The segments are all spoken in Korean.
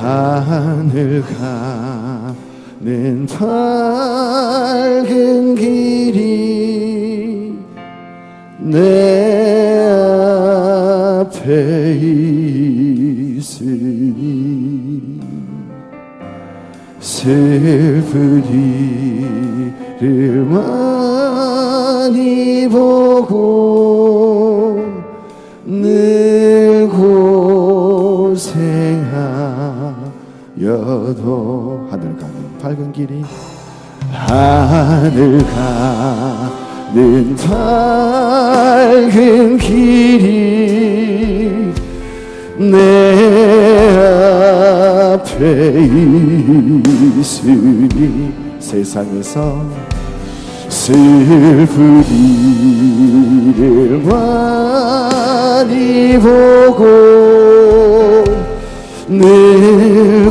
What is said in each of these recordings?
하늘 가는 밝은 길이 내 앞에 있으니 슬픈 일을 많이 보고 늘 고생하여도 하늘 가는 밝은 길이 하늘 가는 밝은 길이 내 앞에 있으니 세상에서 슬픈 일을 많이 보고 늘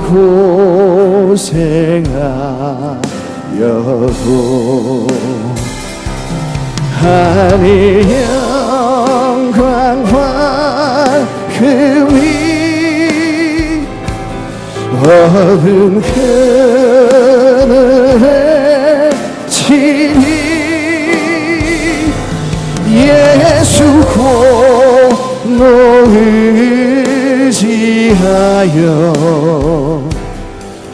고생하여도 하늘 영광과 그 위 어른 그늘에 지니 예수 곧 의지하여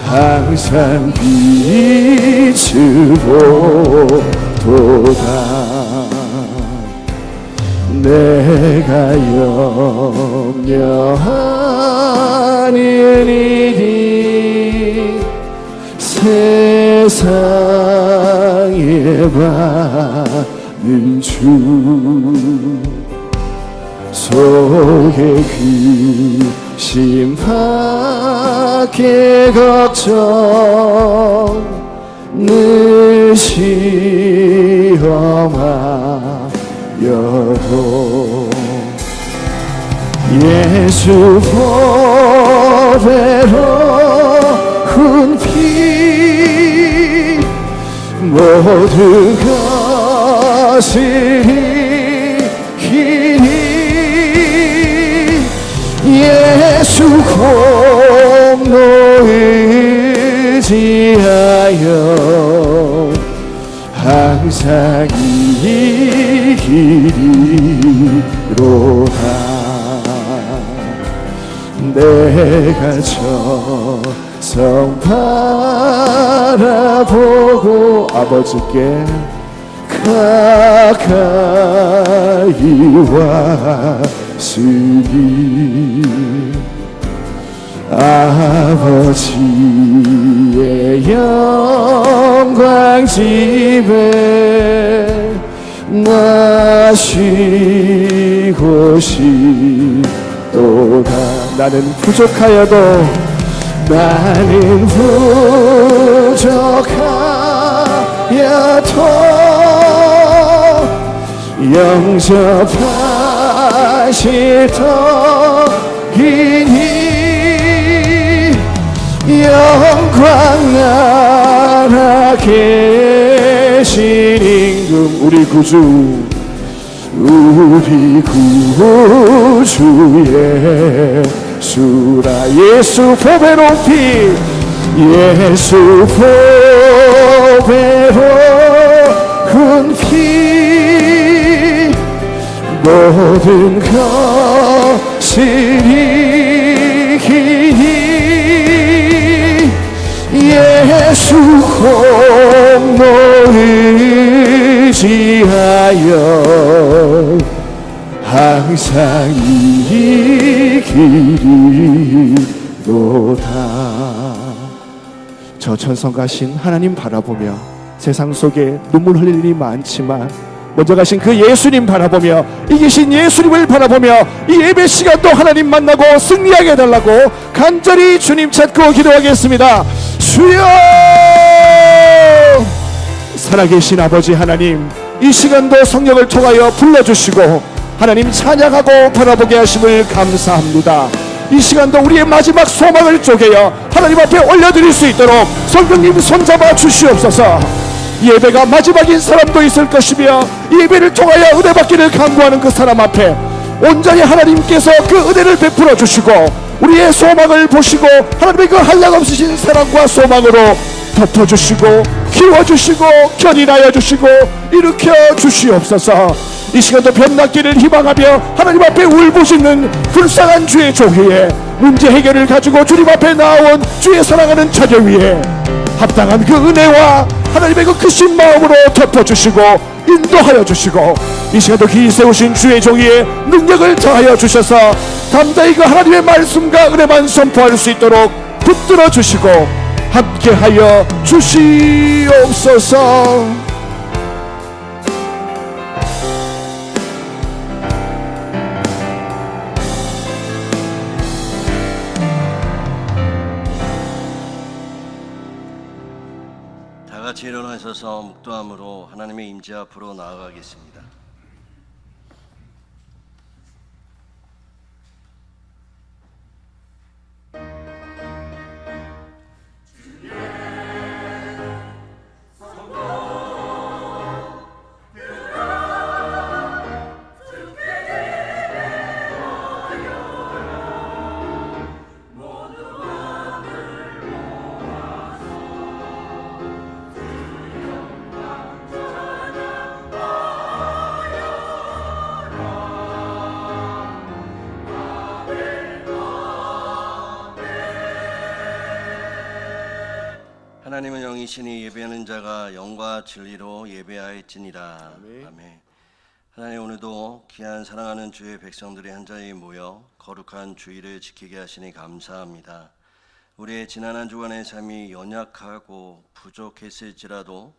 항상 빛을 보도다 내가 염려하는 일이 세상에 많은 주 속에 근심밖에 걱정 늘 시험하여도 예수 보배로 큰 피 모든 것을 이기니 예수 공로 의지하여 항상 이기리로다 내가 저성 바라보고 아버지께 가까이 왔으니 아버지의 영광 집에 나 쉬고 싶도다 나는 부족하여도 영접하실 터이니 영광 나라 계신 임금 우리 구주 예수라 예수 보배 높이 예수 보배로 큰 피 모든 것을 이기니 예수 공로 의지하여 항상 이기리로다 저 천성 가신 하나님 바라보며 세상 속에 눈물 흘릴 일이 많지만 먼저 가신 그 예수님 바라보며 이기신 예수님을 바라보며 이 예배 시간도 하나님 만나고 승리하게 해달라고 간절히 주님 찾고 기도하겠습니다. 주여 살아계신 아버지 하나님 이 시간도 성령을 통하여 불러주시고 하나님 찬양하고 바라보게 하심을 감사합니다. 이 시간도 우리의 마지막 소망을 쪼개어 하나님 앞에 올려드릴 수 있도록 성령님 손잡아 주시옵소서. 예배가 마지막인 사람도 있을 것이며 예배를 통하여 은혜 받기를 간구하는 그 사람 앞에 온전히 하나님께서 그 은혜를 베풀어 주시고 우리의 소망을 보시고 하나님의 그 한량없으신 사랑과 소망으로 덮어주시고 키워주시고 견인하여 주시고 일으켜 주시옵소서. 이 시간도 변낫기를 희망하며 하나님 앞에 울부짖는 불쌍한 주의 종회에 문제 해결을 가지고 주님 앞에 나온 주의 사랑하는 자녀 위에 합당한 그 은혜와 하나님의 그 크신 마음으로 덮어주시고 인도하여 주시고 이 시간도 기 세우신 주의 종위에 능력을 더하여 주셔서 담대히 그 하나님의 말씀과 은혜만 선포할 수 있도록 붙들어 주시고 함께하여 주시옵소서. 같이 일어나셔서 묵도함으로 하나님의 임재 앞으로 나아가겠습니다. 하나님은 영이시니 예배하는 자가 영과 진리로 예배하였지니라. 아멘. 하나님, 오늘도 귀한 사랑하는 주의 백성들이 한 자리에 모여 거룩한 주일을 지키게 하시니 감사합니다. 우리의 지난 한 주간의 삶이 연약하고 부족했을지라도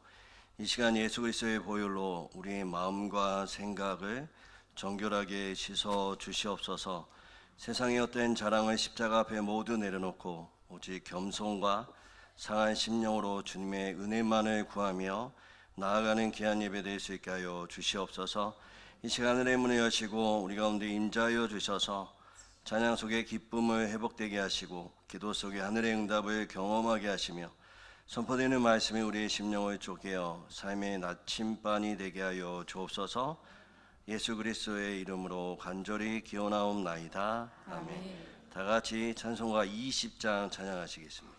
이 시간 예수 그리스도의 보혈로 우리의 마음과 생각을 정결하게 씻어 주시옵소서. 세상의 어떤 자랑을 십자가 앞에 모두 내려놓고 오직 겸손과 상한 심령으로 주님의 은혜만을 구하며 나아가는 귀한 예배 될 수 있게 하여 주시옵소서. 이 시간 하늘의 문을 여시고 우리 가운데 임재하여 주셔서 찬양 속에 기쁨을 회복되게 하시고 기도 속에 하늘의 응답을 경험하게 하시며 선포되는 말씀이 우리의 심령을 쪼개어 삶의 나침반이 되게 하여 주옵소서. 예수 그리스도의 이름으로 간절히 기원하옵나이다. 아멘. 다 같이 찬송가 20장 찬양하시겠습니다.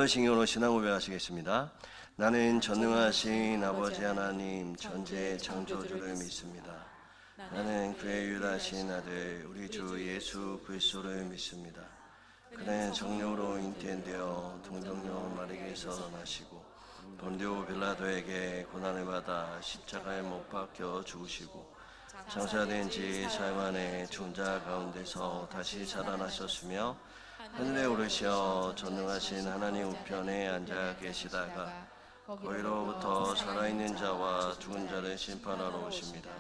사도신경으로 신앙 고백하시겠습니다. 나는 전능하신 아버지 하나님 전지의 창조주를 믿습니다. 나는 그의 유일하신 아들 우리 주 예수 그리스도를 믿습니다. 그는 성령으로 잉태되어 동정녀 마리아에서 나시고 본디오 빌라도에게 고난을 받아 십자가에 못 박혀 죽으시고 장사된 지 사흘 만에 죽은 자 가운데서 다시 살아나셨으며 하늘에 오르시어 전능하신 하나님 우편에 앉아 계시다가 거기로부터 살아있는 자와 죽은 자를 심판하러 오십니다.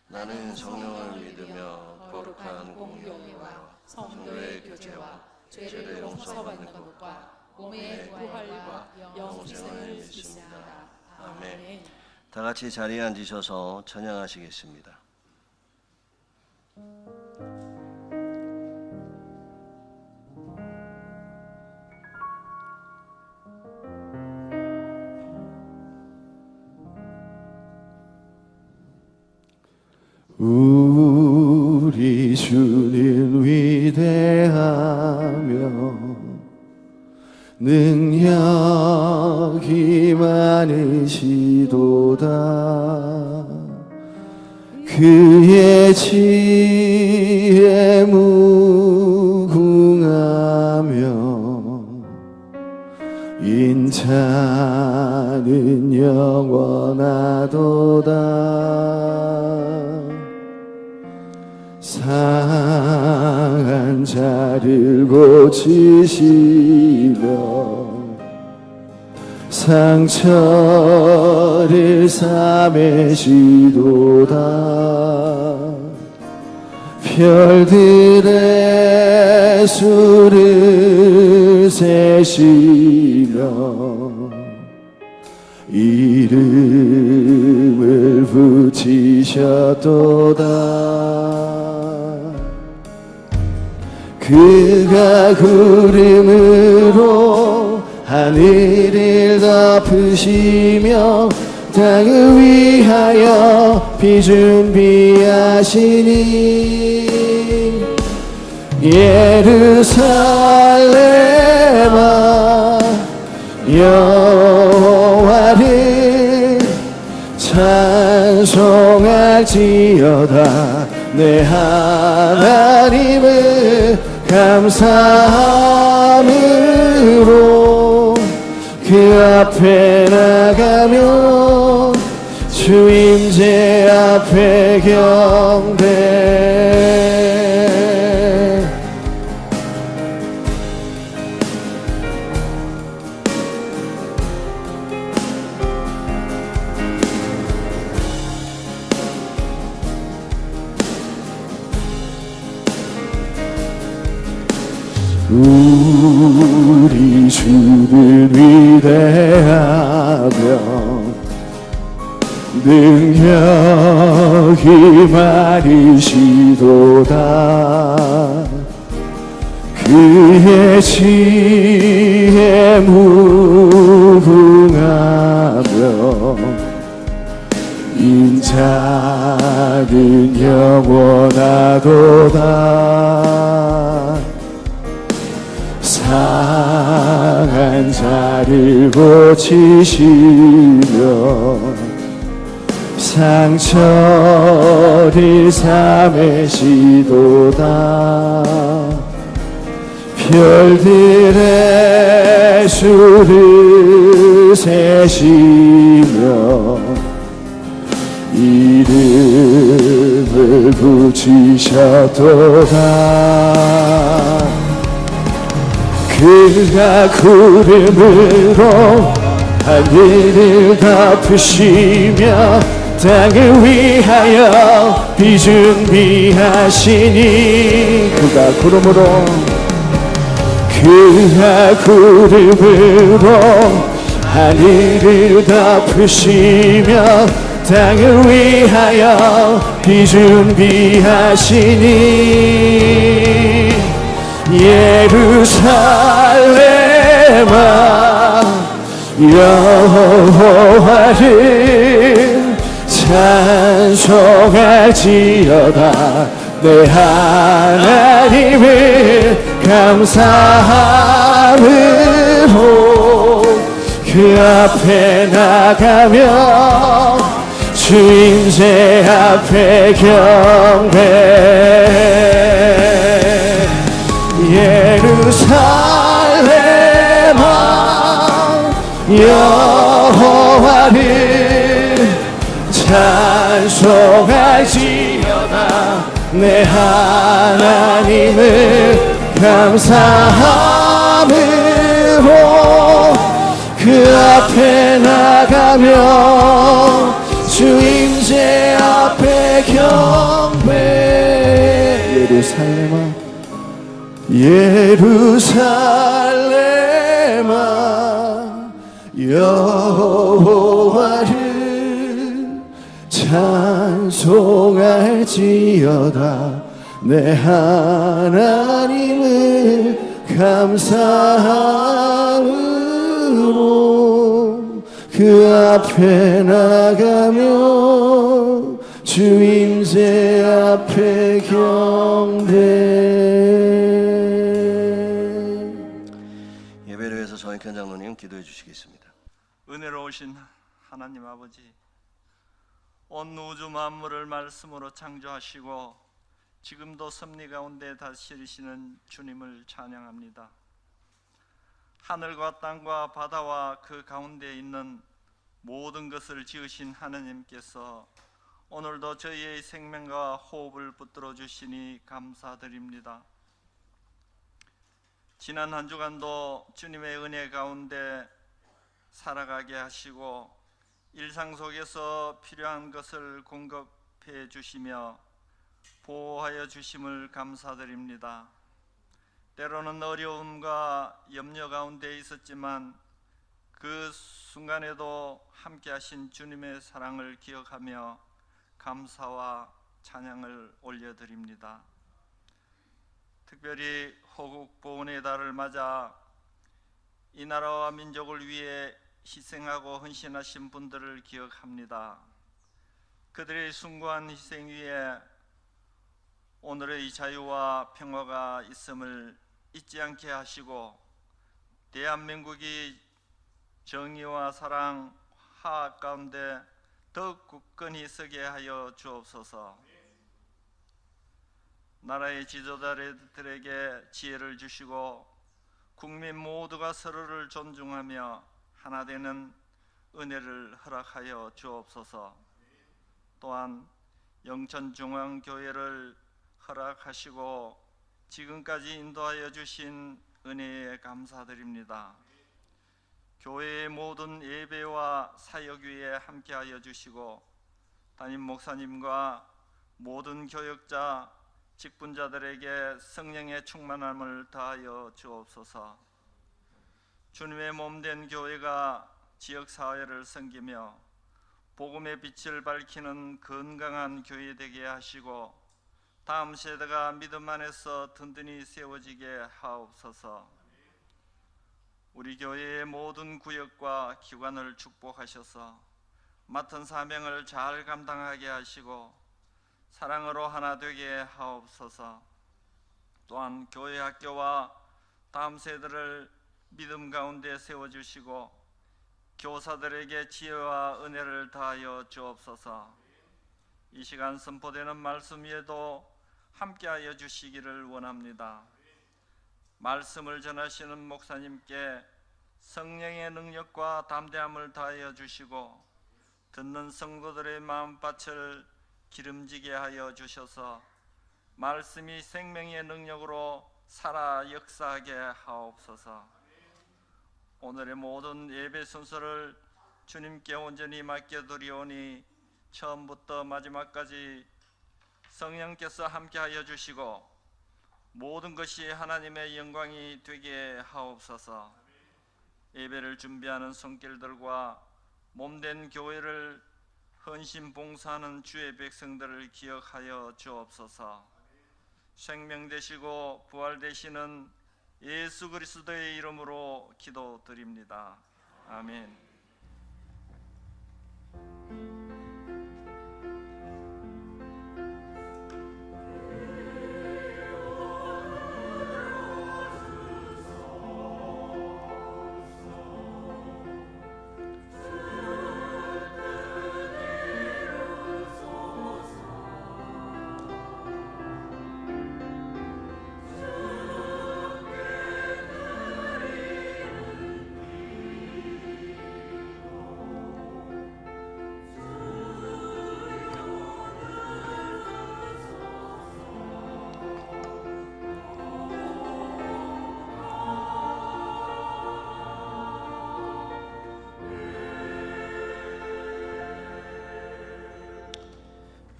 나는 성령을 믿으며 거룩한 공동체와 성도의 교제와 죄를 용서받는 것과 몸의 부활과 영생을 믿습니다. 아멘. 다 같이 자리에 앉으셔서 찬양하시겠습니다. 우리 주는 위대하며 능력이 많으시도다. 그의 지혜 무궁하며 인자는 영원하도다. 상한 자를 고치시며 상처를 싸매시도다. 별들의 수를 세시며 이름을 붙이셨도다. 그가 구름으로 하늘을 덮으시며 땅을 위하여 비 준비하시니 예루살렘아 여호와를 찬송할지어다. 내 하나님을 감사함으로 그 앞에 나가면 주임제 앞에 경배. 우리 주는 위대하며 능력이 많으시도다. 그의 지혜 무궁하며 인자는 영원하도다. 상한 자를 고치시며 상처를 싸매시도다. 별들의 수를 세시며 이름을 붙이셨도다. 그가 구름으로 하늘을 덮으시며 땅을 위하여 비 준비하시니 그가 구름으로 하늘을 덮으시며 땅을 위하여 비 준비하시니 예루살렘아 여호와를 찬송할지어다. 내 하나님을 감사함으로 그 앞에 나가며 주임새 앞에 경배. 예루살렘아 여호와를 찬송할지어다. 내 하나님을 감사함으로 그 앞에 나가며 주임제 앞에 경배. 예루살렘아 여호와를 찬송할지어다. 내 하나님을 감사함으로 그 앞에 나가며 주임새 앞에 경배. 예배를 위해서 정익현 장로님 기도해 주시겠습니다. 은혜로우신 하나님 아버지, 온 우주 만물을 말씀으로 창조하시고 지금도 섭리 가운데 다스리시는 주님을 찬양합니다. 하늘과 땅과 바다와 그 가운데 있는 모든 것을 지으신 하나님께서 오늘도 저희의 생명과 호흡을 붙들어 주시니 감사드립니다. 지난 한 주간도 주님의 은혜 가운데 살아가게 하시고 일상 속에서 필요한 것을 공급해 주시며 보호하여 주심을 감사드립니다. 때로는 어려움과 염려 가운데 있었지만 그 순간에도 함께 하신 주님의 사랑을 기억하며 감사와 찬양을 올려드립니다. 특별히 호국 보훈의 달을 맞아 이 나라와 민족을 위해 희생하고 헌신하신 분들을 기억합니다. 그들의 숭고한 희생 위에 오늘의 자유와 평화가 있음을 잊지 않게 하시고 대한민국이 정의와 사랑, 화합 가운데 더욱 굳건히 서게 하여 주옵소서. 나라의 지도자들에게 지혜를 주시고 국민 모두가 서로를 존중하며 하나 되는 은혜를 허락하여 주옵소서. 또한 영천중앙교회를 허락하시고 지금까지 인도하여 주신 은혜에 감사드립니다. 교회의 모든 예배와 사역 위에 함께하여 주시고 담임 목사님과 모든 교역자, 직분자들에게 성령의 충만함을 다하여 주옵소서. 주님의 몸된 교회가 지역사회를 섬기며 복음의 빛을 밝히는 건강한 교회 되게 하시고 다음 세대가 믿음 안에서 든든히 세워지게 하옵소서. 우리 교회의 모든 구역과 기관을 축복하셔서 맡은 사명을 잘 감당하게 하시고 사랑으로 하나 되게 하옵소서. 또한 교회 학교와 다음 세대를 믿음 가운데 세워주시고 교사들에게 지혜와 은혜를 다하여 주옵소서. 이 시간 선포되는 말씀 위에도 함께하여 주시기를 원합니다. 말씀을 전하시는 목사님께 성령의 능력과 담대함을 다하여 주시고 듣는 성도들의 마음밭을 기름지게 하여 주셔서 말씀이 생명의 능력으로 살아 역사하게 하옵소서. 오늘의 모든 예배 순서를 주님께 온전히 맡겨드리오니 처음부터 마지막까지 성령께서 함께하여 주시고 모든 것이 하나님의 영광이 되게 하옵소서. 예배를 준비하는 손길들과 몸된 교회를 헌신 봉사하는 주의 백성들을 기억하여 주옵소서. 생명 되시고 부활 되시는 예수 그리스도의 이름으로 기도드립니다. 아멘.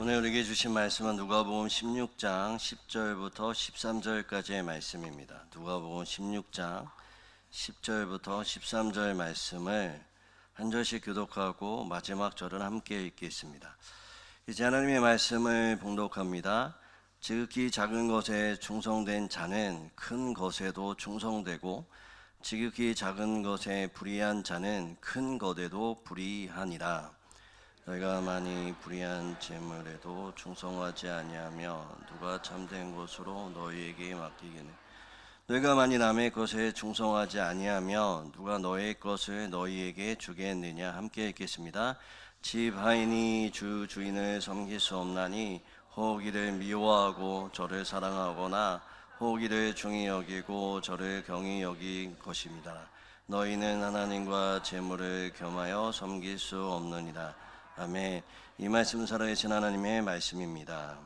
오늘 우리에게 주신 말씀은 누가복음 16장 10절부터 13절까지의 말씀입니다. 누가복음 16장 10절부터 13절 말씀을 한 절씩 교독하고 마지막 절은 함께 읽겠습니다. 이제 하나님의 말씀을 봉독합니다. 지극히 작은 것에 충성된 자는 큰 것에도 충성되고 지극히 작은 것에 불의한 자는 큰 것에도 불의하니라. 너희가 많이 불의한 재물에도 충성하지 아니하며 누가 참된 것으로 너희에게 맡기겠느냐. 너희가 많이 남의 것에 충성하지 아니하며 누가 너의 것을 너희에게 주겠느냐. 함께 읽겠습니다. 집 하인이 주 주인을 섬길 수 없나니 혹 이를 미워하고 저를 사랑하거나 혹 이를 중히 여기고 저를 경히 여길 것입니다. 너희는 하나님과 재물을 겸하여 섬길 수 없느니라. 아멘. 이 말씀은 살아계신 하나님의 말씀입니다.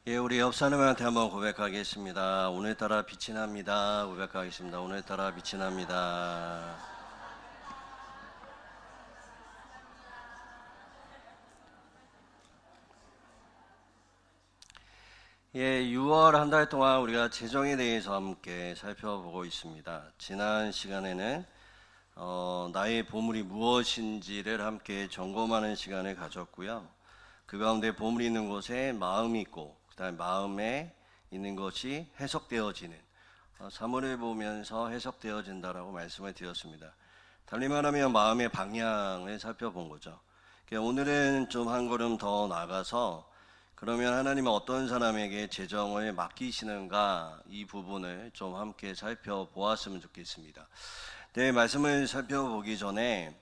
예, 우리 옆 사람한테 한번 고백하겠습니다. 오늘따라 빛이 납니다. 고백하겠습니다. 오늘따라 빛이 납니다. 예, 6월 한 달 동안 우리가 재정에 대해서 함께 살펴보고 있습니다. 지난 시간에는 나의 보물이 무엇인지를 함께 점검하는 시간을 가졌고요. 그 가운데 보물이 있는 곳에 마음이 있고 그다음에 마음에 있는 것이 해석되어지는 사물을 보면서 해석되어진다라고 말씀을 드렸습니다. 달리 말하면 마음의 방향을 살펴본 거죠. 오늘은 좀 한 걸음 더 나가서 그러면 하나님은 어떤 사람에게 재정을 맡기시는가 이 부분을 좀 함께 살펴보았으면 좋겠습니다. 네, 말씀을 살펴보기 전에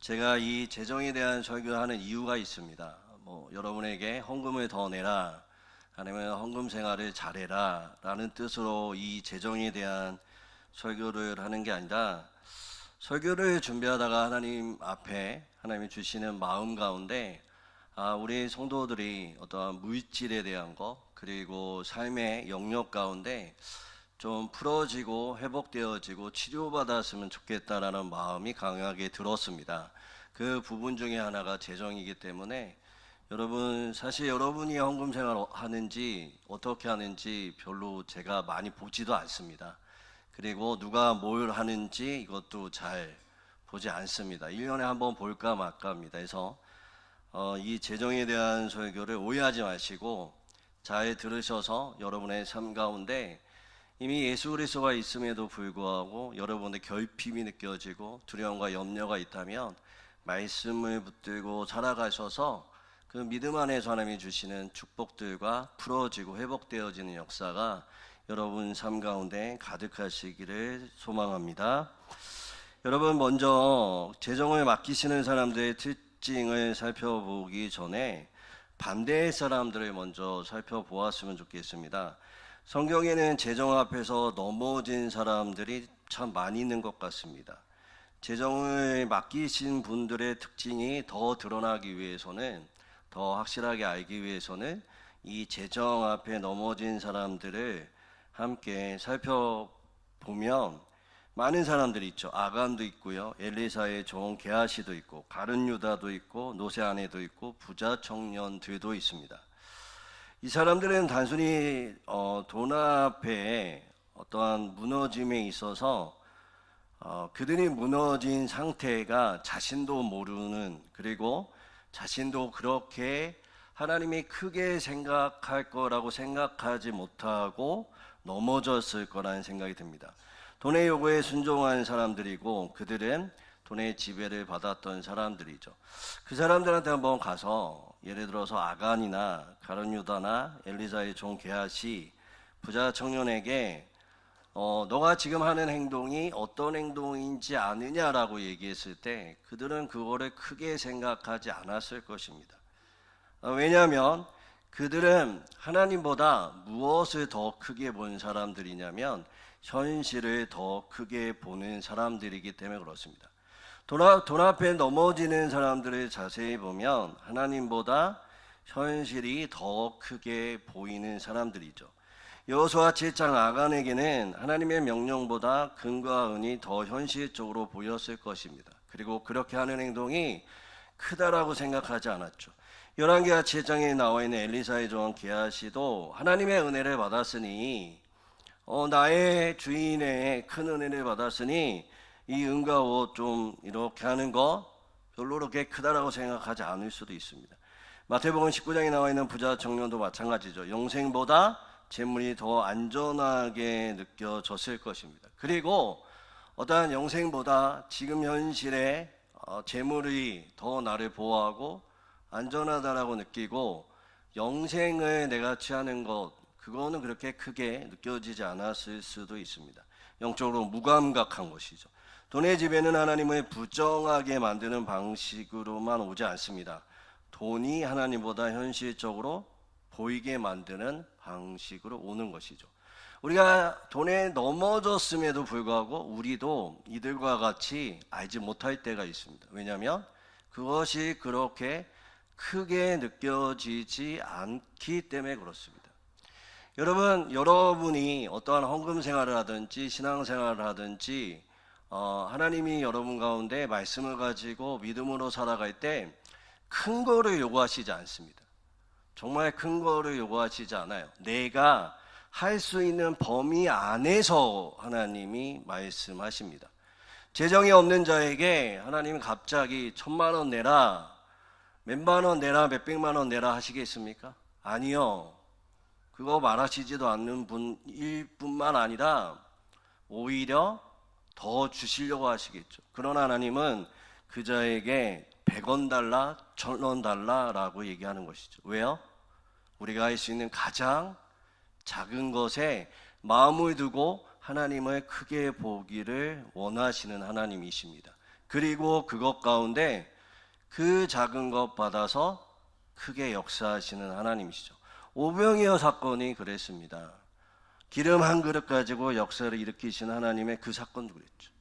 제가 이 재정에 대한 설교하는 이유가 있습니다. 여러분에게 헌금을 더 내라 아니면 헌금 생활을 잘해라 라는 뜻으로 이 재정에 대한 설교를 하는 게 아니라 설교를 준비하다가 하나님 앞에 하나님이 주시는 마음 가운데 우리 성도들이 어떠한 물질에 대한 것 그리고 삶의 영역 가운데 좀 풀어지고 회복되어지고 치료받았으면 좋겠다라는 마음이 강하게 들었습니다. 그 부분 중에 하나가 재정이기 때문에 여러분, 사실 여러분이 헌금 생활 하는지 어떻게 하는지 별로 제가 많이 보지도 않습니다. 그리고 누가 뭘 하는지 이것도 잘 보지 않습니다. 1년에 한번 볼까 말까 합니다. 그래서 이 재정에 대한 설교를 오해하지 마시고 잘 들으셔서 여러분의 삶 가운데 이미 예수 그리스도가 있음에도 불구하고 여러분의 결핍이 느껴지고 두려움과 염려가 있다면 말씀을 붙들고 살아가셔서 그 믿음 안에서 하나님이 주시는 축복들과 풀어지고 회복되어지는 역사가 여러분 삶 가운데 가득하시기를 소망합니다. 여러분, 먼저 재정을 맡기시는 사람들의 특징을 살펴보기 전에 반대의 사람들을 먼저 살펴보았으면 좋겠습니다. 성경에는 재정 앞에서 넘어진 사람들이 참 많이 있는 것 같습니다. 재정을 맡기신 분들의 특징이 더 드러나기 위해서는, 더 확실하게 알기 위해서는 이 재정 앞에 넘어진 사람들을 함께 살펴보면 많은 사람들이 있죠. 아간도 있고요, 엘리사의 종 게하시도 있고, 가룟 유다도 있고, 노세 아내도 있고, 부자 청년들도 있습니다. 이 사람들은 단순히 돈 앞에 어떠한 무너짐에 있어서 그들이 무너진 상태가 자신도 모르는, 그리고 자신도 그렇게 하나님이 크게 생각할 거라고 생각하지 못하고 넘어졌을 거라는 생각이 듭니다. 돈의 요구에 순종한 사람들이고 그들은 돈의 지배를 받았던 사람들이죠. 그 사람들한테 한번 가서 예를 들어서 아간이나 가룟 유다나 엘리사의 종 게하시 부자 청년에게 너가 지금 하는 행동이 어떤 행동인지 아느냐라고 얘기했을 때 그들은 그거를 크게 생각하지 않았을 것입니다. 왜냐하면 그들은 하나님보다 무엇을 더 크게 본 사람들이냐면 현실을 더 크게 보는 사람들이기 때문에 그렇습니다. 돈 앞에 넘어지는 사람들을 자세히 보면 하나님보다 현실이 더 크게 보이는 사람들이죠. 여호수아 7장 아간에게는 하나님의 명령보다 금과 은이 더 현실적으로 보였을 것입니다. 그리고 그렇게 하는 행동이 크다라고 생각하지 않았죠. 열왕기하 7장에 나와 있는 엘리사의 종 게하시도 하나님의 은혜를 받았으니 나의 주인의 큰 은혜를 받았으니 이 은과 옷 좀 이렇게 하는 거 별로 그렇게 크다라고 생각하지 않을 수도 있습니다. 마태복음 19장에 나와 있는 부자 청년도 마찬가지죠. 영생보다 재물이 더 안전하게 느껴졌을 것입니다. 그리고 어떠한 영생보다 지금 현실의 재물이 더 나를 보호하고 안전하다라고 느끼고 영생을 내가 취하는 것, 그거는 그렇게 크게 느껴지지 않았을 수도 있습니다. 영적으로 무감각한 것이죠. 돈의 지배는 하나님을 부정하게 만드는 방식으로만 오지 않습니다. 돈이 하나님보다 현실적으로 보이게 만드는 방식으로 오는 것이죠. 우리가 돈에 넘어졌음에도 불구하고 우리도 이들과 같이 알지 못할 때가 있습니다. 왜냐하면 그것이 그렇게 크게 느껴지지 않기 때문에 그렇습니다. 여러분, 여러분이 어떠한 헌금 생활을 하든지 신앙 생활을 하든지 하나님이 여러분 가운데 말씀을 가지고 믿음으로 살아갈 때 큰 거를 요구하시지 않습니다. 정말 큰 거를 요구하시지 않아요. 내가 할 수 있는 범위 안에서 하나님이 말씀하십니다. 재정이 없는 자에게 하나님이 갑자기 1,000만 원 내라, 몇만 원 내라, 몇백만 원 내라 하시겠습니까? 아니요. 그거 말하시지도 않는 분일 뿐만 아니라 오히려 더 주시려고 하시겠죠. 그러나 하나님은 그 자에게 100원 달라, 1,000원 달라라고 얘기하는 것이죠. 왜요? 우리가 할 수 있는 가장 작은 것에 마음을 두고 하나님을 크게 보기를 원하시는 하나님이십니다. 그리고 그것 가운데 그 작은 것 받아서 크게 역사하시는 하나님이시죠. 오병이어 사건이 그랬습니다. 기름 한 그릇 가지고 역사를 일으키신 하나님의 그 사건도 그랬죠.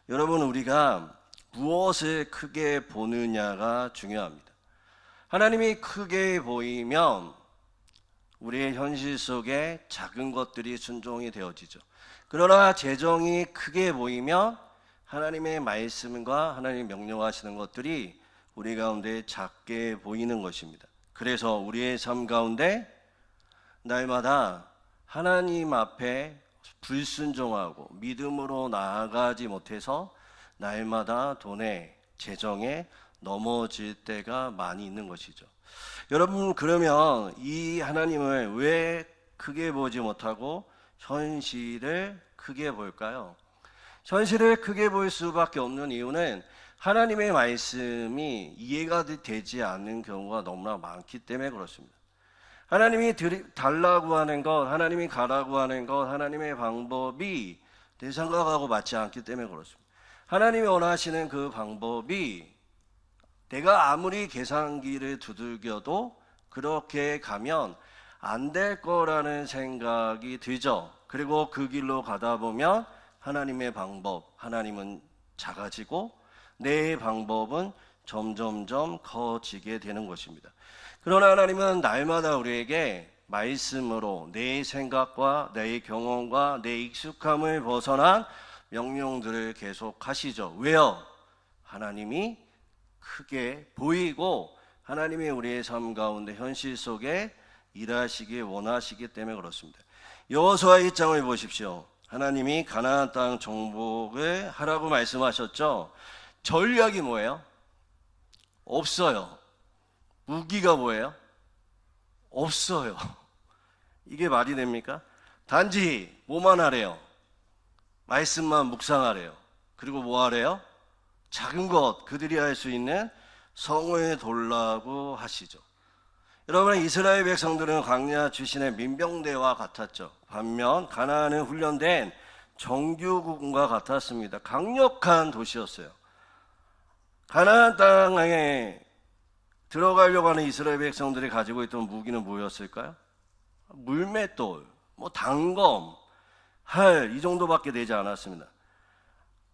여러분, 우리가 무엇을 크게 보느냐가 중요합니다. 하나님이 크게 보이면 우리의 현실 속에 작은 것들이 순종이 되어지죠. 그러나 재정이 크게 보이면 하나님의 말씀과 하나님이 명령하시는 것들이 우리 가운데 작게 보이는 것입니다. 그래서 우리의 삶 가운데 날마다 하나님 앞에 불순종하고 믿음으로 나아가지 못해서 날마다 돈에 재정에 넘어질 때가 많이 있는 것이죠. 여러분, 그러면 이 하나님을 왜 크게 보지 못하고 현실을 크게 볼까요? 현실을 크게 볼 수밖에 없는 이유는 하나님의 말씀이 이해가 되지 않는 경우가 너무나 많기 때문에 그렇습니다. 하나님이 달라고 하는 것, 하나님이 가라고 하는 것, 하나님의 방법이 내 생각하고 맞지 않기 때문에 그렇습니다. 하나님이 원하시는 그 방법이 내가 아무리 계산기를 두들겨도 그렇게 가면 안 될 거라는 생각이 들죠. 그리고 그 길로 가다 보면 하나님의 방법, 하나님은 작아지고 내 방법은 점점점 커지게 되는 것입니다. 그러나 하나님은 날마다 우리에게 말씀으로 내 생각과 내 경험과 내 익숙함을 벗어난 명령들을 계속 하시죠. 왜요? 하나님이 크게 보이고 하나님이 우리의 삶 가운데 현실 속에 일하시길 원하시기 때문에 그렇습니다. 여호수아 1장을 보십시오. 하나님이 가나안 땅 정복을 하라고 말씀하셨죠. 전략이 뭐예요? 없어요. 무기가 뭐예요? 없어요. 이게 말이 됩니까? 단지 뭐만 하래요? 말씀만 묵상하래요. 그리고 뭐 하래요? 작은 것, 그들이 할 수 있는 성을 돌라고 하시죠. 여러분, 이스라엘 백성들은 광야 출신의 민병대와 같았죠. 반면 가나안은 훈련된 정규군과 같았습니다. 강력한 도시였어요. 가나안 땅에 들어가려고 하는 이스라엘 백성들이 가지고 있던 무기는 뭐였을까요? 물맷돌, 단검, 활, 이 정도밖에 되지 않았습니다.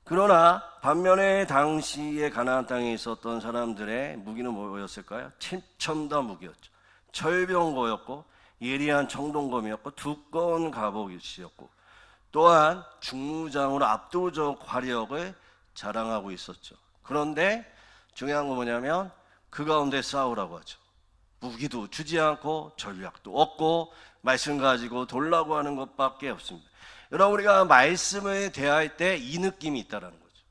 그러나 반면에 당시에 가나안 땅에 있었던 사람들의 무기는 뭐였을까요? 첨단 무기였죠. 철병거였고 예리한 청동검이었고 두꺼운 갑옷이었고 또한 중무장으로 압도적 화력을 자랑하고 있었죠. 그런데 중요한 건 뭐냐면 그 가운데 싸우라고 하죠. 무기도 주지 않고 전략도 없고 말씀 가지고 돌라고 하는 것밖에 없습니다. 여러분, 우리가 말씀을 대할 때 이 느낌이 있다는 거죠.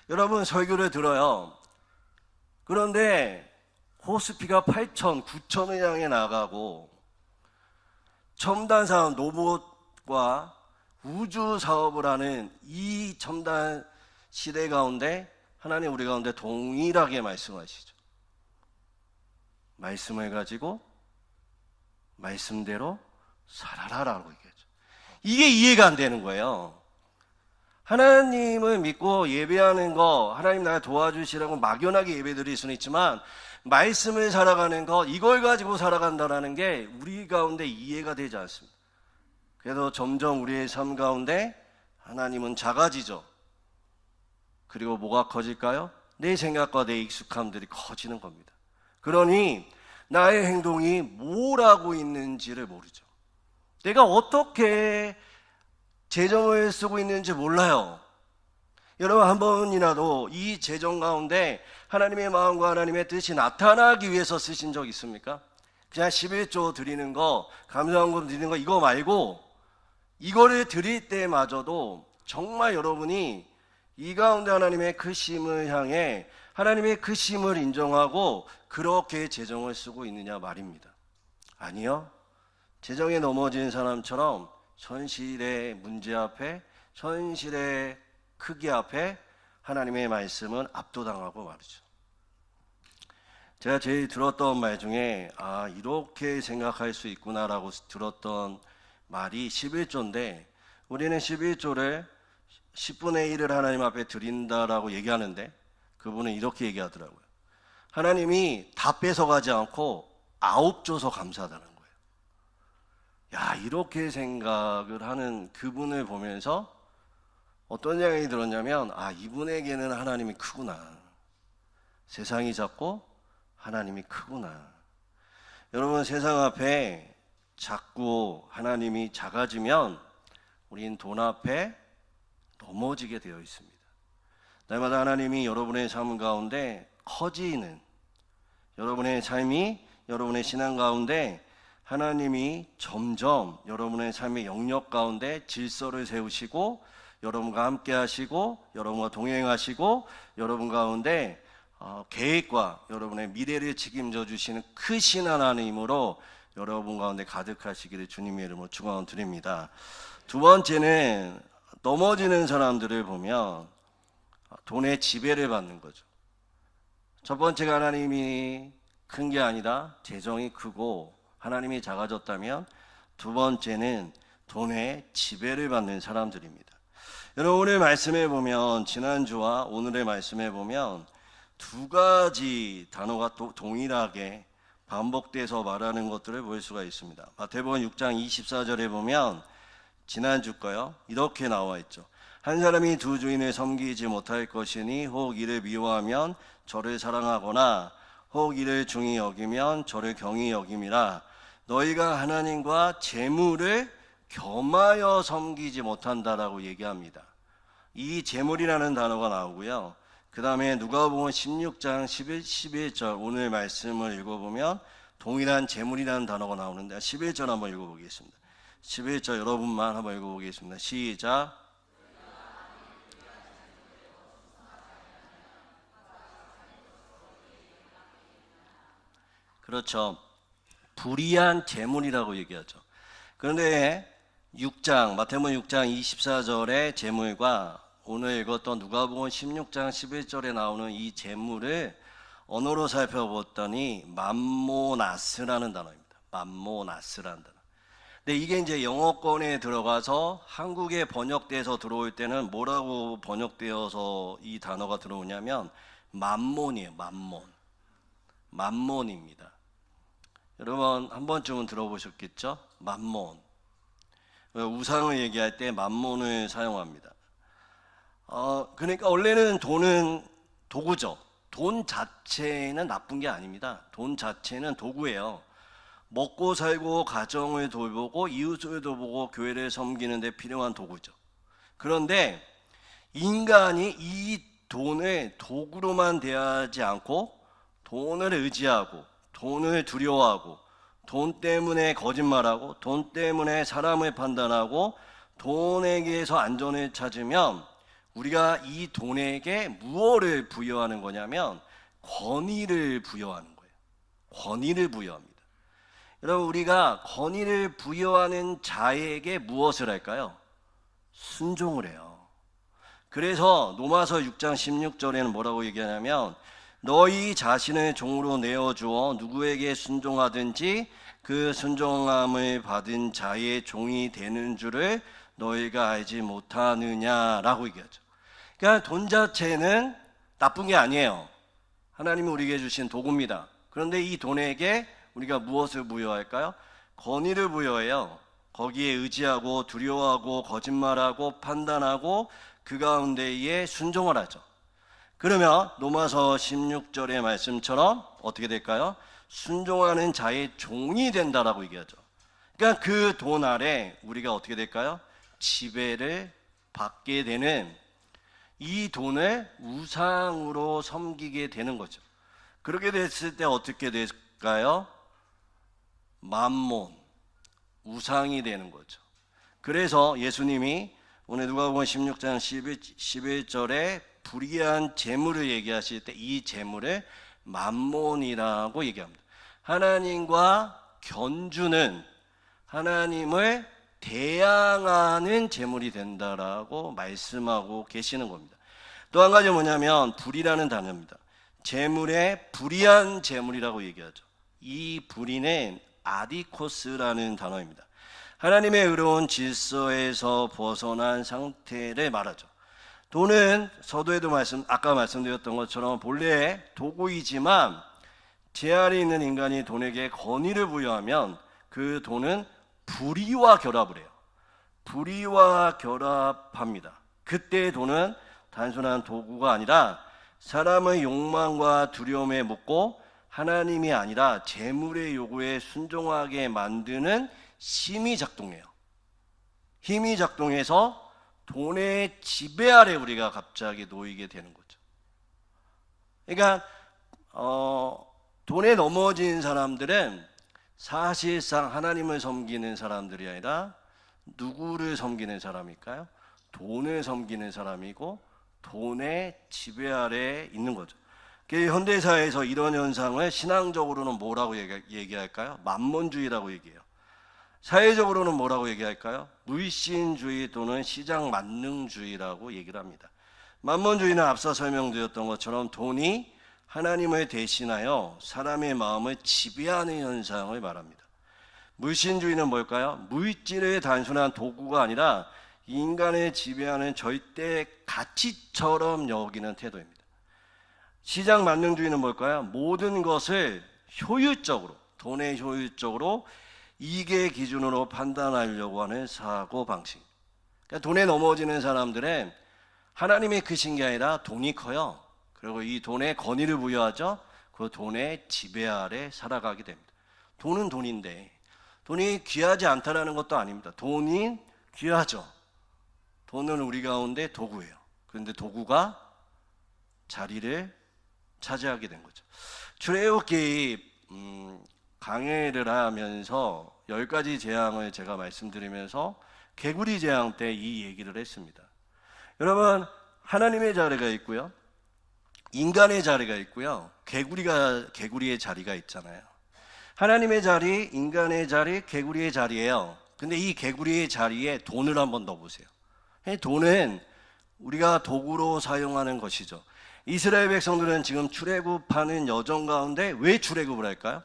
여러분, 설교를 들어요. 그런데 호스피가 8천, 9천을 향해 나가고 첨단 사업 로봇과 우주 사업을 하는 이 첨단 시대 가운데 하나님 우리 가운데 동일하게 말씀하시죠. 말씀을 가지고 말씀대로 살아라라고 얘기하죠. 이게 이해가 안 되는 거예요. 하나님을 믿고 예배하는 거, 하나님 나를 도와주시라고 막연하게 예배드릴 수는 있지만 말씀을 살아가는 거, 이걸 가지고 살아간다는 게 우리 가운데 이해가 되지 않습니다. 그래서 점점 우리의 삶 가운데 하나님은 작아지죠. 그리고 뭐가 커질까요? 내 생각과 내 익숙함들이 커지는 겁니다. 그러니 나의 행동이 뭘 하고 있는지를 모르죠. 내가 어떻게 재정을 쓰고 있는지 몰라요. 여러분, 한 번이라도 이 재정 가운데 하나님의 마음과 하나님의 뜻이 나타나기 위해서 쓰신 적 있습니까? 그냥 11조 드리는 거, 감사헌금 드리는 거 이거 말고 이거를 드릴 때마저도 정말 여러분이 이 가운데 하나님의 크심을 향해 하나님의 크심을 인정하고 그렇게 재정을 쓰고 있느냐 말입니다. 아니요. 재정에 넘어진 사람처럼 현실의 문제 앞에, 현실의 크기 앞에 하나님의 말씀은 압도당하고 말이죠. 제가 제일 들었던 말 중에 이렇게 생각할 수 있구나라고 들었던 말이 11조인데 우리는 11조를 10분의 1을 하나님 앞에 드린다라고 얘기하는데 그분은 이렇게 얘기하더라고요. 하나님이 다 뺏어가지 않고 9 줘서 감사하다는 거예요. 야, 이렇게 생각을 하는 그분을 보면서 어떤 생각이 들었냐면 이분에게는 하나님이 크구나. 세상이 작고 하나님이 크구나. 여러분, 세상 앞에 작고 하나님이 작아지면 우린 돈 앞에 넘어지게 되어 있습니다. 날마다 하나님이 여러분의 삶 가운데 커지는 여러분의 삶이 여러분의 신앙 가운데 하나님이 점점 여러분의 삶의 영역 가운데 질서를 세우시고 여러분과 함께 하시고 여러분과 동행하시고 여러분 가운데 계획과 여러분의 미래를 책임져 주시는 크신 하나님으로 여러분 가운데 가득하시기를 주님의 이름으로 축원드립니다. 두 번째는 넘어지는 사람들을 보면 돈의 지배를 받는 거죠. 첫 번째가 하나님이 큰 게 아니라 재정이 크고 하나님이 작아졌다면 두 번째는 돈의 지배를 받는 사람들입니다. 여러분 오늘 말씀해 보면 지난주와 오늘의 말씀해 보면 두 가지 단어가 또 동일하게 반복돼서 말하는 것들을 볼 수가 있습니다. 마태복음 6장 24절에 보면 지난주 거요 이렇게 나와 있죠. 한 사람이 두 주인을 섬기지 못할 것이니 혹 이를 미워하면 저를 사랑하거나 혹 이를 중히 여기면 저를 경히 여김이라. 너희가 하나님과 재물을 겸하여 섬기지 못한다라고 얘기합니다. 이 재물이라는 단어가 나오고요. 그 다음에 누가복음 16장 11절 오늘 말씀을 읽어보면 동일한 재물이라는 단어가 나오는데 11절 한번 읽어보겠습니다. 11절 여러분만 한번 읽어보겠습니다. 시작. 그렇죠. 불의한 재물이라고 얘기하죠. 그런데 6장 마태복음 6장 24절의 재물과 오늘 읽었던 누가복음 16장 11절에 나오는 이 재물을 언어로 살펴봤더니 맘모나스라는 단어입니다. 맘모나스라는 단어. 근데 이게 이제 영어권에 들어가서 한국에 번역돼서 들어올 때는 뭐라고 번역되어서 이 단어가 들어오냐면 맘몬이에요. 맘몬입니다. 여러분 한 번쯤은 들어보셨겠죠? 맘몬. 우상을 얘기할 때 맘몬을 사용합니다. 그러니까 원래는 돈은 도구죠. 돈 자체는 나쁜 게 아닙니다. 돈 자체는 도구예요. 먹고 살고 가정을 돌보고 이웃을 돌보고 교회를 섬기는 데 필요한 도구죠. 그런데 인간이 이 돈을 도구로만 대하지 않고 돈을 의지하고 돈을 두려워하고 돈 때문에 거짓말하고 돈 때문에 사람을 판단하고 돈에게서 안전을 찾으면 우리가 이 돈에게 무엇을 부여하는 거냐면 권위를 부여하는 거예요. 권위를 부여합니다. 여러분 우리가 권위를 부여하는 자에게 무엇을 할까요? 순종을 해요. 그래서 로마서 6장 16절에는 뭐라고 얘기하냐면 너희 자신을 종으로 내어주어 누구에게 순종하든지 그 순종함을 받은 자의 종이 되는 줄을 너희가 알지 못하느냐라고 얘기하죠. 그러니까 돈 자체는 나쁜 게 아니에요. 하나님이 우리에게 주신 도구입니다. 그런데 이 돈에게 우리가 무엇을 부여할까요? 권위를 부여해요. 거기에 의지하고 두려워하고 거짓말하고 판단하고 그 가운데에 순종을 하죠. 그러면 로마서 16절의 말씀처럼 어떻게 될까요? 순종하는 자의 종이 된다라고 얘기하죠. 그러니까 그 돈 아래 우리가 어떻게 될까요? 지배를 받게 되는 이 돈을 우상으로 섬기게 되는 거죠. 그렇게 됐을 때 어떻게 될까요? 맘몬, 우상이 되는 거죠. 그래서 예수님이 오늘 누가복음 16장 11절에 불의한 재물을 얘기하실 때 이 재물을 맘몬이라고 얘기합니다. 하나님과 견주는 하나님을 대항하는 재물이 된다라고 말씀하고 계시는 겁니다. 또 한 가지 뭐냐면 불의라는 단어입니다. 재물에 불의한 재물이라고 얘기하죠. 이 불의는 아디코스라는 단어입니다. 하나님의 의로운 질서에서 벗어난 상태를 말하죠. 돈은 서두에도 아까 말씀드렸던 것처럼 본래 도구이지만 제 아래 있는 인간이 돈에게 권위를 부여하면 그 돈은 불의와 결합을 해요. 불의와 결합합니다. 그때 돈은 단순한 도구가 아니라 사람의 욕망과 두려움에 묶고 하나님이 아니라 재물의 요구에 순종하게 만드는 힘이 작동해요. 힘이 작동해서 돈의 지배 아래 우리가 갑자기 놓이게 되는 거죠. 그러니까 돈에 넘어진 사람들은 사실상 하나님을 섬기는 사람들이 아니라 누구를 섬기는 사람일까요? 돈을 섬기는 사람이고 돈의 지배 아래에 있는 거죠. 현대사회에서 이런 현상을 신앙적으로는 뭐라고 얘기할까요? 만몬주의라고 얘기해요. 사회적으로는 뭐라고 얘기할까요? 물신주의 또는 시장 만능주의라고 얘기를 합니다. 만몬주의는 앞서 설명드렸던 것처럼 돈이 하나님을 대신하여 사람의 마음을 지배하는 현상을 말합니다. 물신주의는 뭘까요? 물질의 단순한 도구가 아니라 인간을 지배하는 절대 가치처럼 여기는 태도입니다. 시장 만능주의는 뭘까요? 모든 것을 효율적으로, 돈의 효율적으로 이익의 기준으로 판단하려고 하는 사고 방식. 그러니까 돈에 넘어지는 사람들은 하나님이 크신 게 아니라 돈이 커요. 그리고 이 돈에 권위를 부여하죠. 그 돈의 지배 아래 살아가게 됩니다. 돈은 돈인데 돈이 귀하지 않다라는 것도 아닙니다. 돈이 귀하죠. 돈은 우리 가운데 도구예요. 그런데 도구가 자리를 차지하게 된 거죠. 출애굽기 강해를 하면서 10가지 재앙을 제가 말씀드리면서 개구리 재앙 때 이 얘기를 했습니다. 여러분, 하나님의 자리가 있고요, 인간의 자리가 있고요, 개구리의 자리가 있잖아요. 하나님의 자리, 인간의 자리, 개구리의 자리예요. 근데 이 개구리의 자리에 돈을 한번 넣어보세요. 돈은 우리가 도구로 사용하는 것이죠. 이스라엘 백성들은 지금 출애굽하는 여정 가운데 왜 출애굽을 할까요?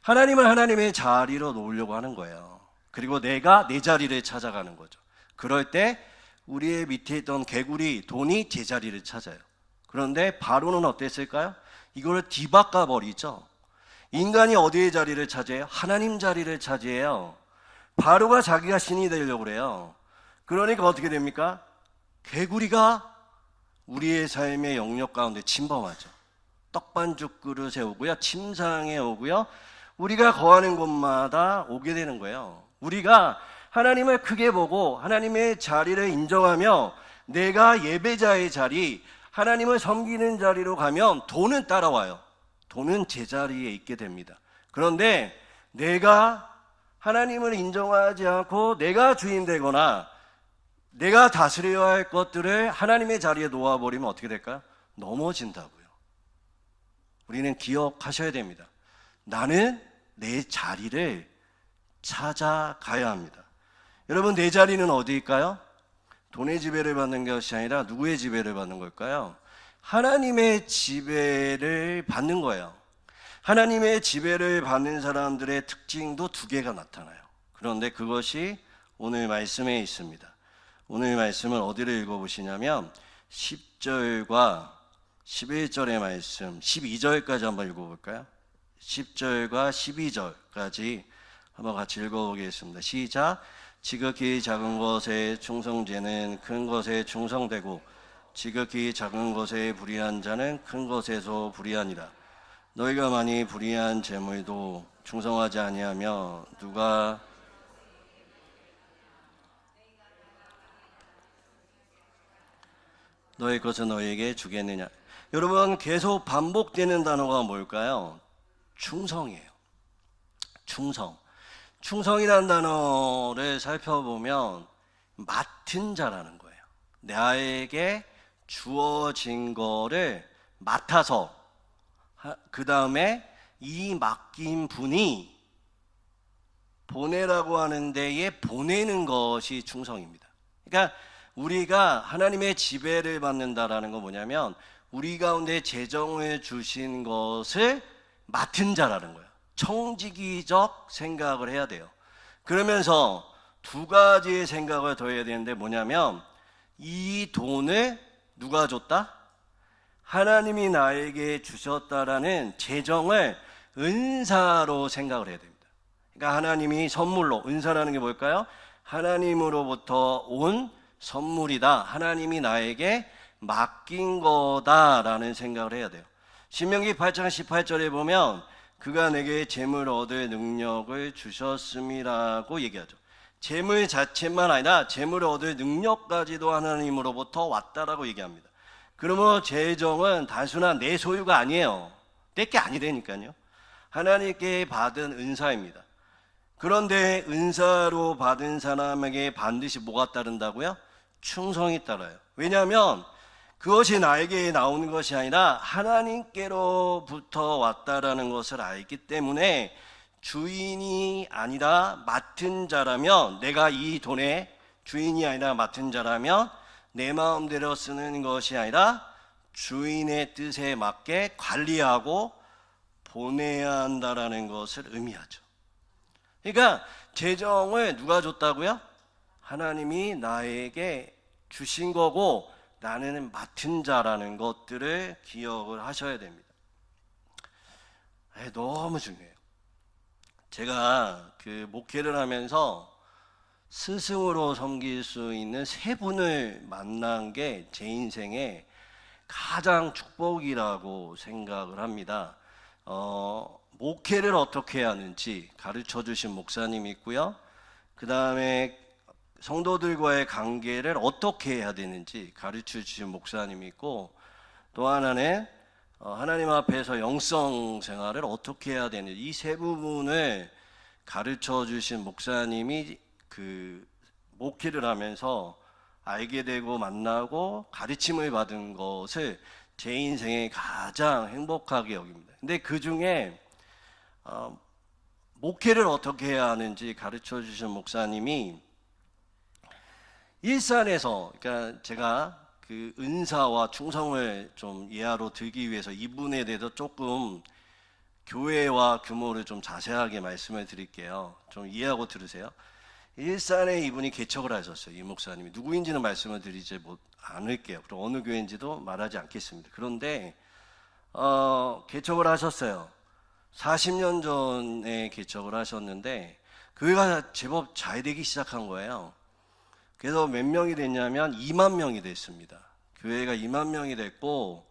하나님을 하나님의 자리로 놓으려고 하는 거예요. 그리고 내가 내 자리를 찾아가는 거죠. 그럴 때 우리의 밑에 있던 개구리, 돈이 제 자리를 찾아요. 그런데 바로는 어땠을까요? 이걸 뒤바꿔 버리죠. 인간이 어디의 자리를 차지해요? 하나님 자리를 차지해요. 바로가 자기가 신이 되려고 그래요. 그러니까 어떻게 됩니까? 개구리가 우리의 삶의 영역 가운데 침범하죠. 떡반죽 그릇에 오고요, 침상에 오고요, 우리가 거하는 곳마다 오게 되는 거예요. 우리가 하나님을 크게 보고 하나님의 자리를 인정하며 내가 예배자의 자리, 하나님을 섬기는 자리로 가면 돈은 따라와요. 돈은 제 자리에 있게 됩니다. 그런데 내가 하나님을 인정하지 않고 내가 주인 되거나 내가 다스려야 할 것들을 하나님의 자리에 놓아버리면 어떻게 될까요? 넘어진다고요. 우리는 기억하셔야 됩니다. 나는 내 자리를 찾아가야 합니다. 여러분, 내 자리는 어디일까요? 돈의 지배를 받는 것이 아니라 누구의 지배를 받는 걸까요? 하나님의 지배를 받는 거예요. 하나님의 지배를 받는 사람들의 특징도 두 개가 나타나요. 그런데 그것이 오늘 말씀에 있습니다. 오늘 말씀을 어디를 읽어보시냐면 10절과 11절의 말씀, 12절까지 한번 읽어볼까요? 10절과 12절까지 한번 같이 읽어보겠습니다. 시작. 지극히 작은 것에 충성되는 큰 것에 충성되고 지극히 작은 것에 불의한 자는 큰 것에서 불의하니라. 너희가 많이 불의한 재물도 충성하지 아니하며 누가 너희 것을 너희에게 주겠느냐. 여러분, 계속 반복되는 단어가 뭘까요? 충성이에요. 충성. 충성이라는 단어를 살펴보면 맡은 자라는 거예요. 나에게 주어진 거를 맡아서 그 다음에 이 맡긴 분이 보내라고 하는 데에 보내는 것이 충성입니다. 그러니까 우리가 하나님의 지배를 받는다라는 건 뭐냐면 우리 가운데 재정을 주신 것을 맡은 자라는 거예요. 청지기적 생각을 해야 돼요. 그러면서 두 가지의 생각을 더 해야 되는데 뭐냐면 이 돈을 누가 줬다? 하나님이 나에게 주셨다라는 재정을 은사로 생각을 해야 됩니다. 그러니까 하나님이 선물로, 은사라는 게 뭘까요? 하나님으로부터 온 선물이다. 하나님이 나에게 맡긴 거다라는 생각을 해야 돼요. 신명기 8장 18절에 보면 그가 내게 재물 얻을 능력을 주셨음이라고 얘기하죠. 재물 자체만 아니라 재물을 얻을 능력까지도 하나님으로부터 왔다라고 얘기합니다. 그러므로 재정은 단순한 내 소유가 아니에요. 내게 아니라니까요. 하나님께 받은 은사입니다. 그런데 은사로 받은 사람에게 반드시 뭐가 따른다고요? 충성이 따라요. 왜냐하면 그것이 나에게 나오는 것이 아니라 하나님께로부터 왔다라는 것을 알기 때문에 주인이 아니라 맡은 자라면, 내가 이 돈의 주인이 아니라 맡은 자라면 내 마음대로 쓰는 것이 아니라 주인의 뜻에 맞게 관리하고 보내야 한다라는 것을 의미하죠. 그러니까 재정을 누가 줬다고요? 하나님이 나에게 주신 거고 나는 맡은 자라는 것들을 기억을 하셔야 됩니다. 너무 중요해요. 제가 그 목회를 하면서 스승으로 섬길 수 있는 세 분을 만난 게 제 인생의 가장 축복이라고 생각을 합니다. 목회를 어떻게 해야 하는지 가르쳐 주신 목사님이 있고요. 그 다음에 성도들과의 관계를 어떻게 해야 되는지 가르쳐 주신 목사님이 있고, 또 하나는 하나님 앞에서 영성 생활을 어떻게 해야 되는지, 이 세 부분을 가르쳐 주신 목사님이 그 목회를 하면서 알게 되고 만나고 가르침을 받은 것을 제 인생에 가장 행복하게 여깁니다. 근데 그 중에 목회를 어떻게 해야 하는지 가르쳐 주신 목사님이 일산에서, 그러니까 제가 그 은사와 충성을 좀 이해하러 들기 위해서 이분에 대해서 조금 교회와 규모를 좀 자세하게 말씀을 드릴게요. 좀 이해하고 들으세요. 일산에 이분이 개척을 하셨어요. 이 목사님이 누구인지는 말씀을 드리지 않을게요. 그리고 어느 교회인지도 말하지 않겠습니다. 그런데 개척을 하셨어요. 40년 전에 개척을 하셨는데 교회가 제법 잘 되기 시작한 거예요. 그래서 몇 명이 됐냐면 2만 명이 됐습니다. 교회가 2만 명이 됐고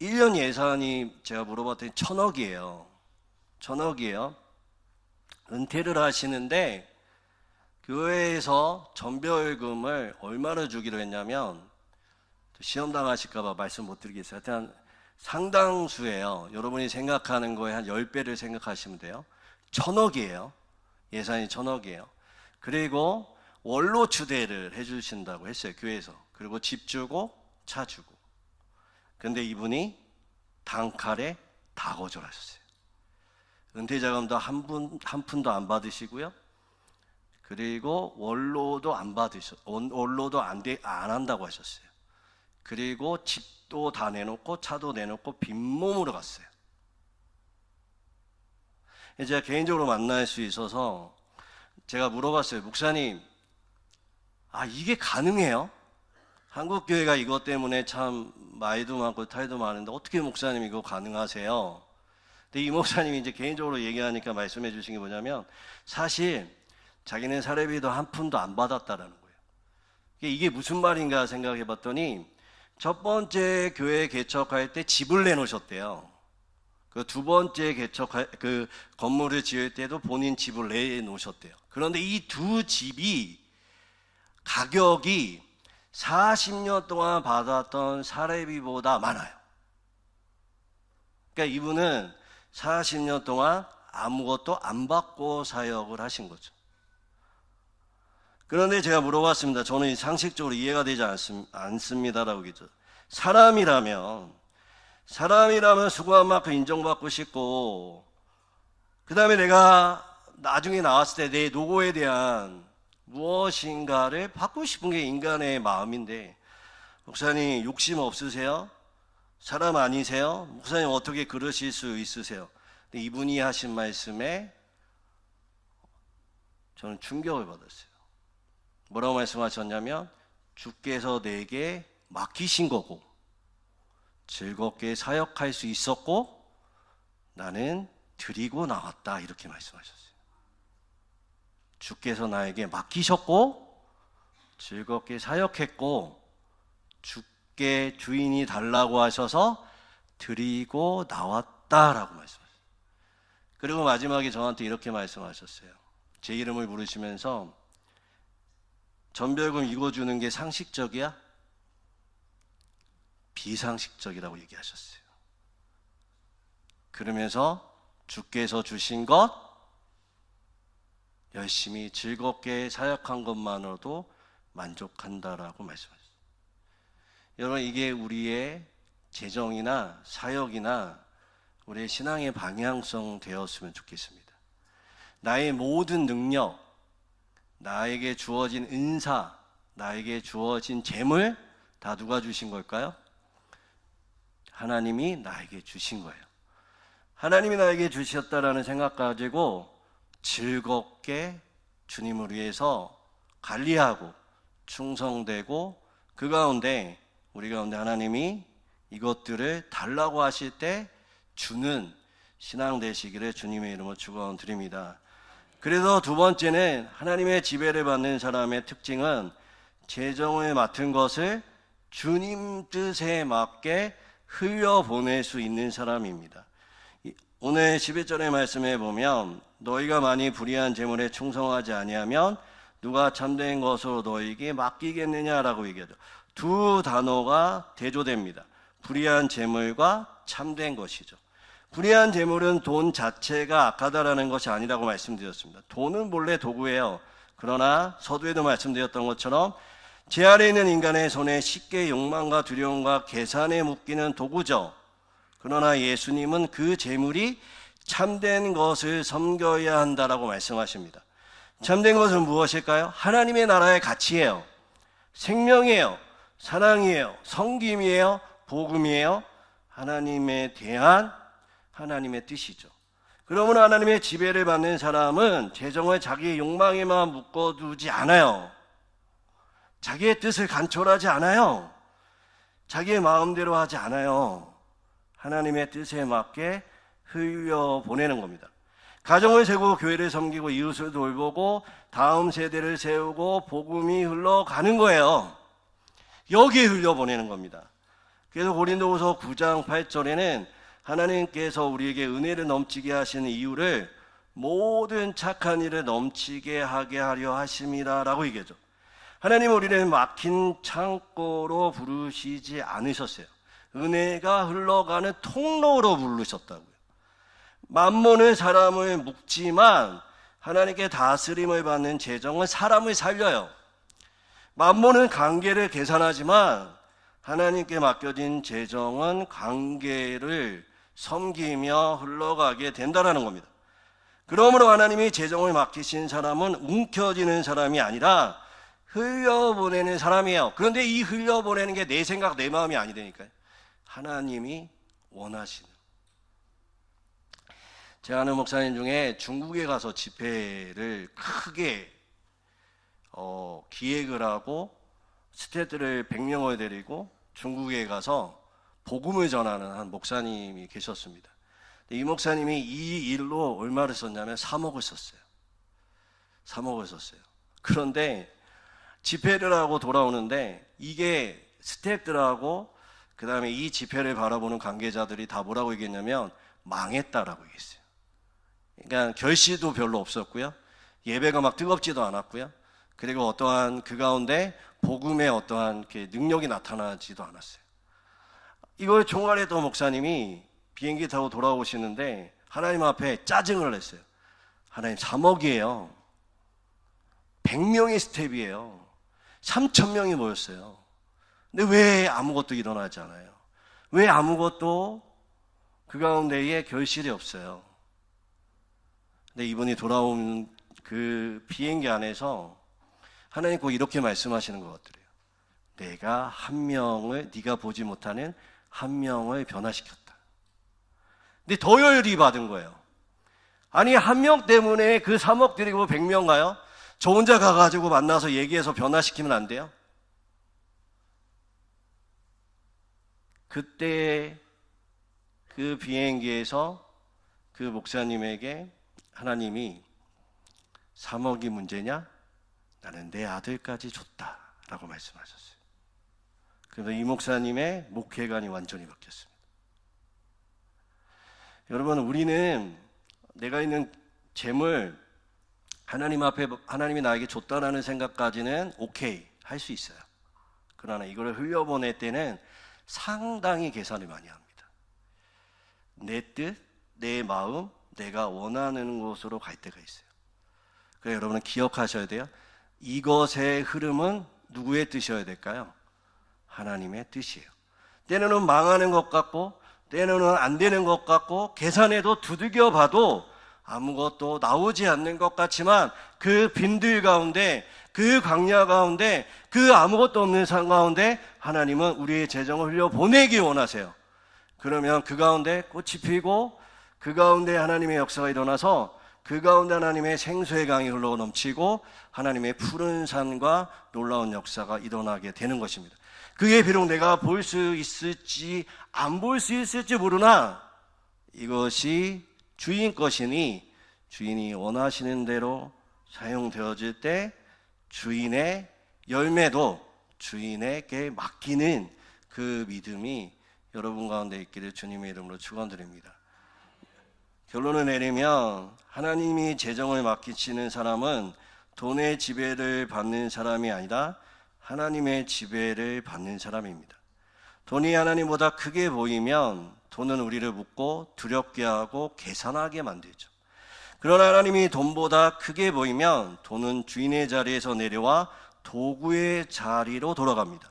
1년 예산이 제가 물어봤더니 1,000억이에요. 1,000억이에요. 은퇴를 하시는데 교회에서 전별금을 얼마나 주기로 했냐면, 시험 당하실까봐 말씀 못 드리겠어요. 하여튼 상당수예요. 여러분이 생각하는 거에 한 10배를 생각하시면 돼요. 1,000억이에요. 예산이 1,000억이에요. 그리고 원로 추대를 해주신다고 했어요, 교회에서. 그리고 집 주고 차 주고. 근데 이분이 단칼에 다 거절하셨어요. 은퇴자금도 한 푼도 안 받으시고요. 그리고 원로도 안 한다고 하셨어요. 그리고 집도 다 내놓고 차도 내놓고 빈몸으로 갔어요. 제가 개인적으로 만날 수 있어서 제가 물어봤어요. 목사님, 이게 가능해요? 한국 교회가 이것 때문에 참 마이도 많고 타이도 많은데 어떻게 목사님 이거 가능하세요? 근데 이 목사님이 이제 개인적으로 얘기하니까 말씀해 주신 게 뭐냐면, 사실 자기는 사례비도 한 푼도 안 받았다라는 거예요. 이게 무슨 말인가 생각해 봤더니, 첫 번째 교회 개척할 때 집을 내놓으셨대요. 그 두 번째 그 건물을 지을 때도 본인 집을 내놓으셨대요. 그런데 이 두 집이 가격이 40년 동안 받았던 사례비보다 많아요. 그러니까 이분은 40년 동안 아무것도 안 받고 사역을 하신 거죠. 그런데 제가 물어봤습니다. 저는 상식적으로 이해가 되지 않습니다라고 했죠. 사람이라면 수고한 만큼 인정받고 싶고, 그 다음에 내가 나중에 나왔을 때 내 노고에 대한 무엇인가를 받고 싶은 게 인간의 마음인데, 목사님 욕심 없으세요? 사람 아니세요? 목사님 어떻게 그러실 수 있으세요? 근데 이분이 하신 말씀에 저는 충격을 받았어요. 뭐라고 말씀하셨냐면, 주께서 내게 맡기신 거고 즐겁게 사역할 수 있었고 나는 드리고 나왔다, 이렇게 말씀하셨어요. 주께서 나에게 맡기셨고 즐겁게 사역했고 주께 주인이 달라고 하셔서 드리고 나왔다라고 말씀하셨어요. 그리고 마지막에 저한테 이렇게 말씀하셨어요. 제 이름을 부르시면서, 전별금 이거 주는 게 상식적이야? 비상식적이라고 얘기하셨어요. 그러면서 주께서 주신 것 열심히 즐겁게 사역한 것만으로도 만족한다라고 말씀하셨어요. 여러분, 이게 우리의 재정이나 사역이나 우리의 신앙의 방향성 되었으면 좋겠습니다. 나의 모든 능력, 나에게 주어진 은사, 나에게 주어진 재물 다 누가 주신 걸까요? 하나님이 나에게 주신 거예요. 하나님이 나에게 주셨다라는 생각 가지고 즐겁게 주님을 위해서 관리하고 충성되고 그 가운데 우리 가운데 하나님이 이것들을 달라고 하실 때 주는 신앙 되시기를 주님의 이름으로 축원드립니다. 그래서 두 번째는 하나님의 지배를 받는 사람의 특징은 재정을 맡은 것을 주님 뜻에 맞게 흘려보낼 수 있는 사람입니다. 오늘 11절의 말씀에 보면 너희가 많이 불의한 재물에 충성하지 아니하면 누가 참된 것으로 너희에게 맡기겠느냐라고 얘기하죠. 두 단어가 대조됩니다. 불의한 재물과 참된 것이죠. 불의한 재물은 돈 자체가 악하다라는 것이 아니라고 말씀드렸습니다. 돈은 본래 도구예요. 그러나 서두에도 말씀드렸던 것처럼 제 아래 있는 인간의 손에 쉽게 욕망과 두려움과 계산에 묶이는 도구죠. 그러나 예수님은 그 재물이 참된 것을 섬겨야 한다라고 말씀하십니다. 참된 것은 무엇일까요? 하나님의 나라의 가치예요. 생명이에요. 사랑이에요. 섬김이에요. 복음이에요. 하나님에 대한 하나님의 뜻이죠. 그러므로 하나님의 지배를 받는 사람은 재정을 자기의 욕망에만 묶어두지 않아요. 자기의 뜻을 간철하지 않아요. 자기의 마음대로 하지 않아요. 하나님의 뜻에 맞게 흘려보내는 겁니다. 가정을 세우고 교회를 섬기고 이웃을 돌보고 다음 세대를 세우고 복음이 흘러가는 거예요. 여기에 흘려보내는 겁니다. 그래서 고린도후서 9장 8절에는 하나님께서 우리에게 은혜를 넘치게 하시는 이유를 모든 착한 일을 넘치게 하게 하려 하심이라라고 얘기하죠. 하나님 우리를 막힌 창고로 부르시지 않으셨어요. 은혜가 흘러가는 통로로 부르셨다고요. 만몬은 사람을 묶지만 하나님께 다스림을 받는 재정은 사람을 살려요. 만몬은 관계를 계산하지만 하나님께 맡겨진 재정은 관계를 섬기며 흘러가게 된다는 겁니다. 그러므로 하나님이 재정을 맡기신 사람은 움켜쥐는 사람이 아니라 흘려보내는 사람이에요. 그런데 이 흘려보내는 게 내 생각, 내 마음이 아니라니까요. 하나님이 원하시는. 제가 아는 목사님 중에 중국에 가서 집회를 크게 기획을 하고 스태프들을 100명을 데리고 중국에 가서 복음을 전하는 한 목사님이 계셨습니다. 이 목사님이 이 일로 얼마를 썼냐면 3억을 썼어요. 3억을 썼어요. 그런데 집회를 하고 돌아오는데 이게 스태프들하고 그 다음에 이 집회를 바라보는 관계자들이 다 뭐라고 얘기했냐면 망했다라고 얘기했어요. 그러니까 결실도 별로 없었고요. 예배가 막 뜨겁지도 않았고요. 그리고 어떠한 그 가운데 복음의 어떠한 능력이 나타나지도 않았어요. 이걸 총괄했던 목사님이 비행기 타고 돌아오시는데 하나님 앞에 짜증을 냈어요. 하나님 3억이에요. 100명의 스텝이에요. 3,000명이 모였어요. 근데 왜 아무것도 일어나지 않아요? 왜 아무것도 그 가운데에 결실이 없어요? 근데 이분이 돌아온 그 비행기 안에서 하나님 꼭 이렇게 말씀하시는 것 같더래요. 내가 한 명을, 네가 보지 못하는 한 명을 변화시켰다. 근데 더 열이 받은 거예요. 아니 한 명 때문에 그 3억 드리고 100명 가요? 저 혼자 가가지고 만나서 얘기해서 변화시키면 안 돼요? 그때 그 비행기에서 그 목사님에게 하나님이 3억이 문제냐? 나는 내 아들까지 줬다라고 말씀하셨어요. 그래서 이 목사님의 목회관이 완전히 바뀌었습니다. 여러분, 우리는 내가 있는 재물 하나님 앞에 하나님이 나에게 줬다라는 생각까지는 오케이 할 수 있어요. 그러나 이걸 흘려보낼 때는 상당히 계산을 많이 합니다. 내 뜻, 내 마음, 내가 원하는 곳으로 갈 때가 있어요. 그래서 여러분은 기억하셔야 돼요. 이것의 흐름은 누구의 뜻이어야 될까요? 하나님의 뜻이에요. 때로는 망하는 것 같고, 때로는 안 되는 것 같고, 계산해도 두들겨 봐도 아무것도 나오지 않는 것 같지만, 그 빈들 가운데, 그 광야 가운데, 그 아무것도 없는 산 가운데 하나님은 우리의 재정을 흘려보내기 원하세요. 그러면 그 가운데 꽃이 피고, 그 가운데 하나님의 역사가 일어나서, 그 가운데 하나님의 생수의 강이 흘러 넘치고 하나님의 푸른 산과 놀라운 역사가 일어나게 되는 것입니다. 그게 비록 내가 볼 수 있을지 안 볼 수 있을지 모르나 이것이 주인 것이니 주인이 원하시는 대로 사용되어질 때 주인의 열매도 주인에게 맡기는 그 믿음이 여러분 가운데 있기를 주님의 이름으로 축원드립니다. 결론을 내리면 하나님이 재정을 맡기시는 사람은 돈의 지배를 받는 사람이 아니라 하나님의 지배를 받는 사람입니다. 돈이 하나님보다 크게 보이면 돈은 우리를 묻고 두렵게 하고 계산하게 만들죠. 그러나 하나님이 돈보다 크게 보이면 돈은 주인의 자리에서 내려와 도구의 자리로 돌아갑니다.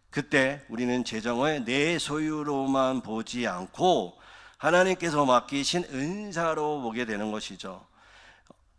그때 우리는 재정을 내 소유로만 보지 않고 하나님께서 맡기신 은사로 보게 되는 것이죠.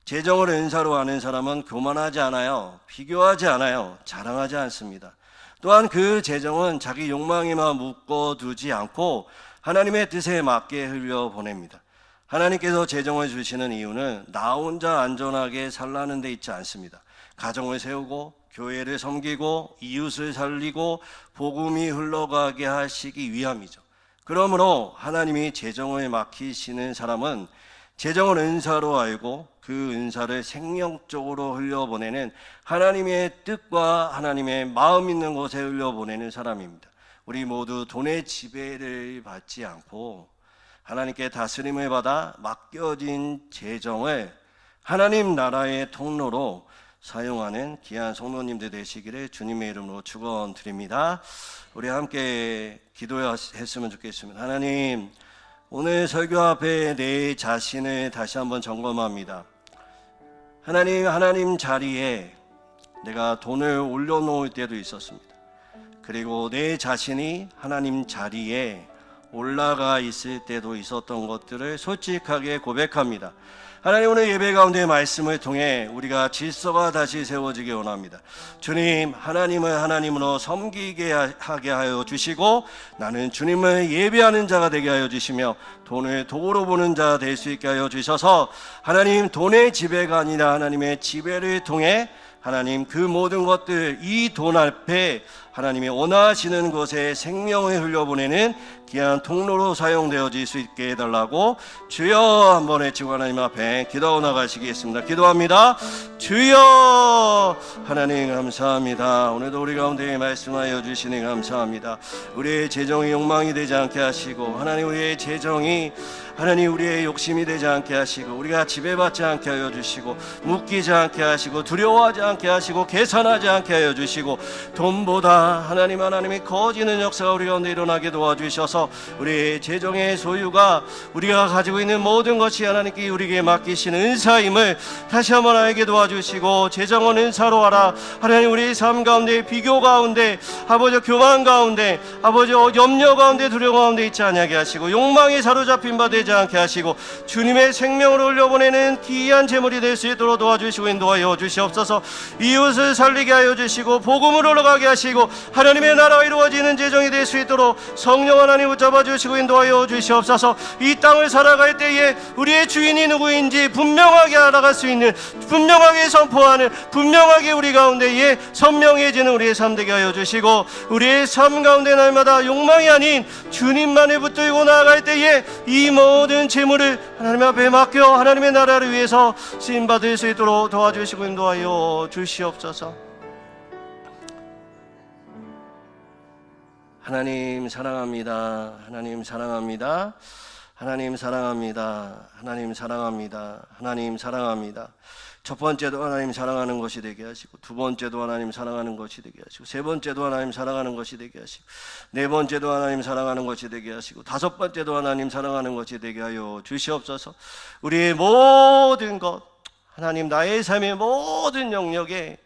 재정을 은사로 아는 사람은 교만하지 않아요. 비교하지 않아요. 자랑하지 않습니다. 또한 그 재정은 자기 욕망에만 묶어두지 않고 하나님의 뜻에 맞게 흘려보냅니다. 하나님께서 재정을 주시는 이유는 나 혼자 안전하게 살라는 데 있지 않습니다. 가정을 세우고 교회를 섬기고 이웃을 살리고 복음이 흘러가게 하시기 위함이죠. 그러므로 하나님이 재정을 맡기시는 사람은 재정을 은사로 알고 그 은사를 생명적으로 흘려보내는 하나님의 뜻과 하나님의 마음 있는 곳에 흘려보내는 사람입니다. 우리 모두 돈의 지배를 받지 않고 하나님께 다스림을 받아 맡겨진 재정을 하나님 나라의 통로로 사용하는 귀한 성도님들 되시기를 주님의 이름으로 축원드립니다. 우리 함께 기도했으면 좋겠습니다. 하나님, 오늘 설교 앞에 내 자신을 다시 한번 점검합니다. 하나님 자리에 내가 돈을 올려놓을 때도 있었습니다. 그리고 내 자신이 하나님 자리에 올라가 있을 때도 있었던 것들을 솔직하게 고백합니다. 하나님, 오늘 예배 가운데 말씀을 통해 우리가 질서가 다시 세워지기 원합니다. 주님, 하나님을 하나님으로 섬기게 하게 하여 주시고 나는 주님을 예배하는 자가 되게 하여 주시며 돈을 도구로 보는 자 될 수 있게 하여 주셔서 하나님, 돈의 지배가 아니라 하나님의 지배를 통해 하나님, 그 모든 것들 이 돈 앞에 하나님이 원하시는 것에 생명을 흘려보내는 귀한 통로로 사용되어질 수 있게 해달라고 주여 한번 외치고 하나님 앞에 기도하고 나가시겠습니다. 기도합니다. 주여, 하나님 감사합니다. 오늘도 우리 가운데 말씀하여 주시니 감사합니다. 우리의 재정이 욕망이 되지 않게 하시고 하나님, 우리의 재정이 하나님 우리의 욕심이 되지 않게 하시고 우리가 지배받지 않게 하여 주시고 묶이지 않게 하시고 두려워하지 않게 하시고 계산하지 않게 하여 주시고 돈보다 하나님이 커지는 역사가 우리 가운데 일어나게 도와주셔서 우리의 재정의 소유가 우리가 가지고 있는 모든 것이 하나님께 우리에게 맡기신 은사임을 다시 한번 알게 도와주시고 재정은 은사로 하라. 하나님, 우리의 삶 가운데 비교 가운데 아버지 교만 가운데 아버지 염려 가운데 두려움 가운데 있지 않게 하시고 욕망에 사로잡힌 바 되지 않게 하시고 주님의 생명을 올려보내는 귀한 제물이 될 수 있도록 도와주시고 인도하여 주시옵소서. 이웃을 살리게 하여 주시고 복음을 올라가게 하시고 하나님의 나라가 이루어지는 재정이 될 수 있도록 성령 하나님 붙잡아 주시고 인도하여 주시옵소서. 이 땅을 살아갈 때에 우리의 주인이 누구인지 분명하게 알아갈 수 있는, 분명하게 선포하는, 분명하게 우리 가운데에 선명해지는 우리의 삶 되게 하여 주시고 우리의 삶 가운데 날마다 욕망이 아닌 주님만을 붙들고 나아갈 때에 이 모든 재물을 하나님 앞에 맡겨 하나님의 나라를 위해서 쓰임받을 수 있도록 도와주시고 인도하여 주시옵소서. 하나님 사랑합니다. 하나님 사랑합니다. 하나님 사랑합니다. 하나님 사랑합니다. 하나님 사랑합니다. 첫 번째도 하나님 사랑하는 것이 되게 하시고, 두 번째도 하나님 사랑하는 것이 되게 하시고, 세 번째도 하나님 사랑하는 것이 되게 하시고, 네 번째도 하나님 사랑하는 것이 되게 하시고, 다섯 번째도 하나님 사랑하는 것이 되게 하여 주시옵소서. 우리의 모든 것, 하나님 나의 삶의 모든 영역에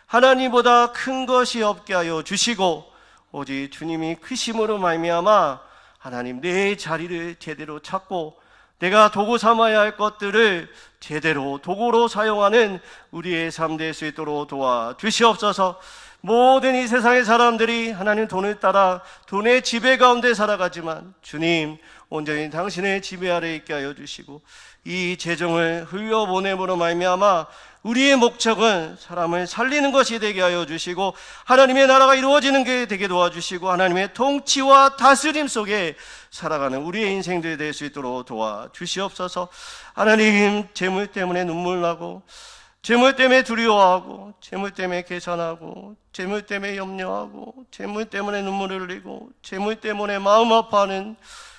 하나님보다 큰 것이 없게 하여 주시고, 오직 주님이 크심으로 말미암아 하나님 내 자리를 제대로 찾고 내가 도구 삼아야 할 것들을 제대로 도구로 사용하는 우리의 삶 될 수 있도록 도와주시옵소서. 모든 이 세상의 사람들이 하나님 돈을 따라 돈의 지배 가운데 살아가지만 주님 온전히 당신의 지배 아래 있게 하여 주시고, 이 재정을 흘려보냄으로 말미암아 우리의 목적은 사람을 살리는 것이 되게 하여 주시고, 하나님의 나라가 이루어지는 게 되게 도와주시고, 하나님의 통치와 다스림 속에 살아가는 우리의 인생들이 될 수 있도록 도와주시옵소서. 하나님, 재물 때문에 눈물 나고, 재물 때문에 두려워하고, 재물 때문에 계산하고, 재물 때문에 염려하고, 재물 때문에 눈물을 흘리고, 재물 때문에 마음 아파하는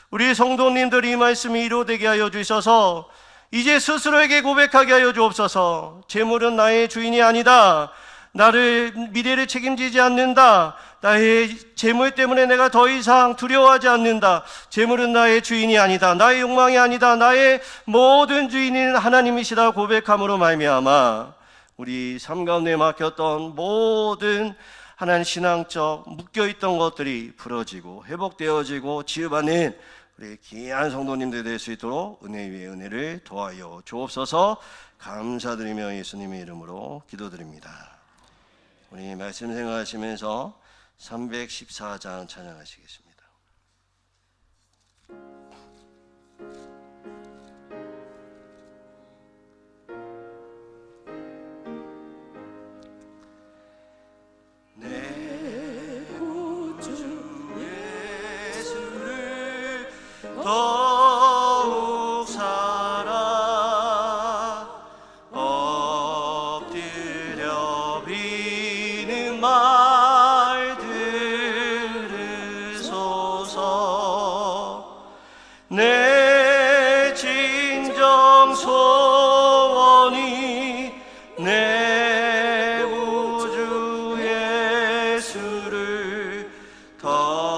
우리 성도님들이 이 말씀이 이루어지게 하여 주셔서 이제 스스로에게 고백하게 하여 주옵소서. 재물은 나의 주인이 아니다. 나를 미래를 책임지지 않는다. 나의 재물 때문에 내가 더 이상 두려워하지 않는다. 재물은 나의 주인이 아니다. 나의 욕망이 아니다. 나의 모든 주인은 하나님이시다 고백함으로 말미암아 우리 삶 가운데 막혔던 모든 하나님 신앙적 묶여있던 것들이 풀어지고 회복되어지고 치유받는 우리 귀한 성도님들 될 수 있도록 은혜 위에 은혜를 더하여 주옵소서. 감사드리며 예수님의 이름으로 기도드립니다. 우리 말씀 생각하시면서 314장 찬양하시겠습니다. 더욱 살아 엎드려 비는 말 들으소서. 내 진정 소원이 내 구주 예수를 더욱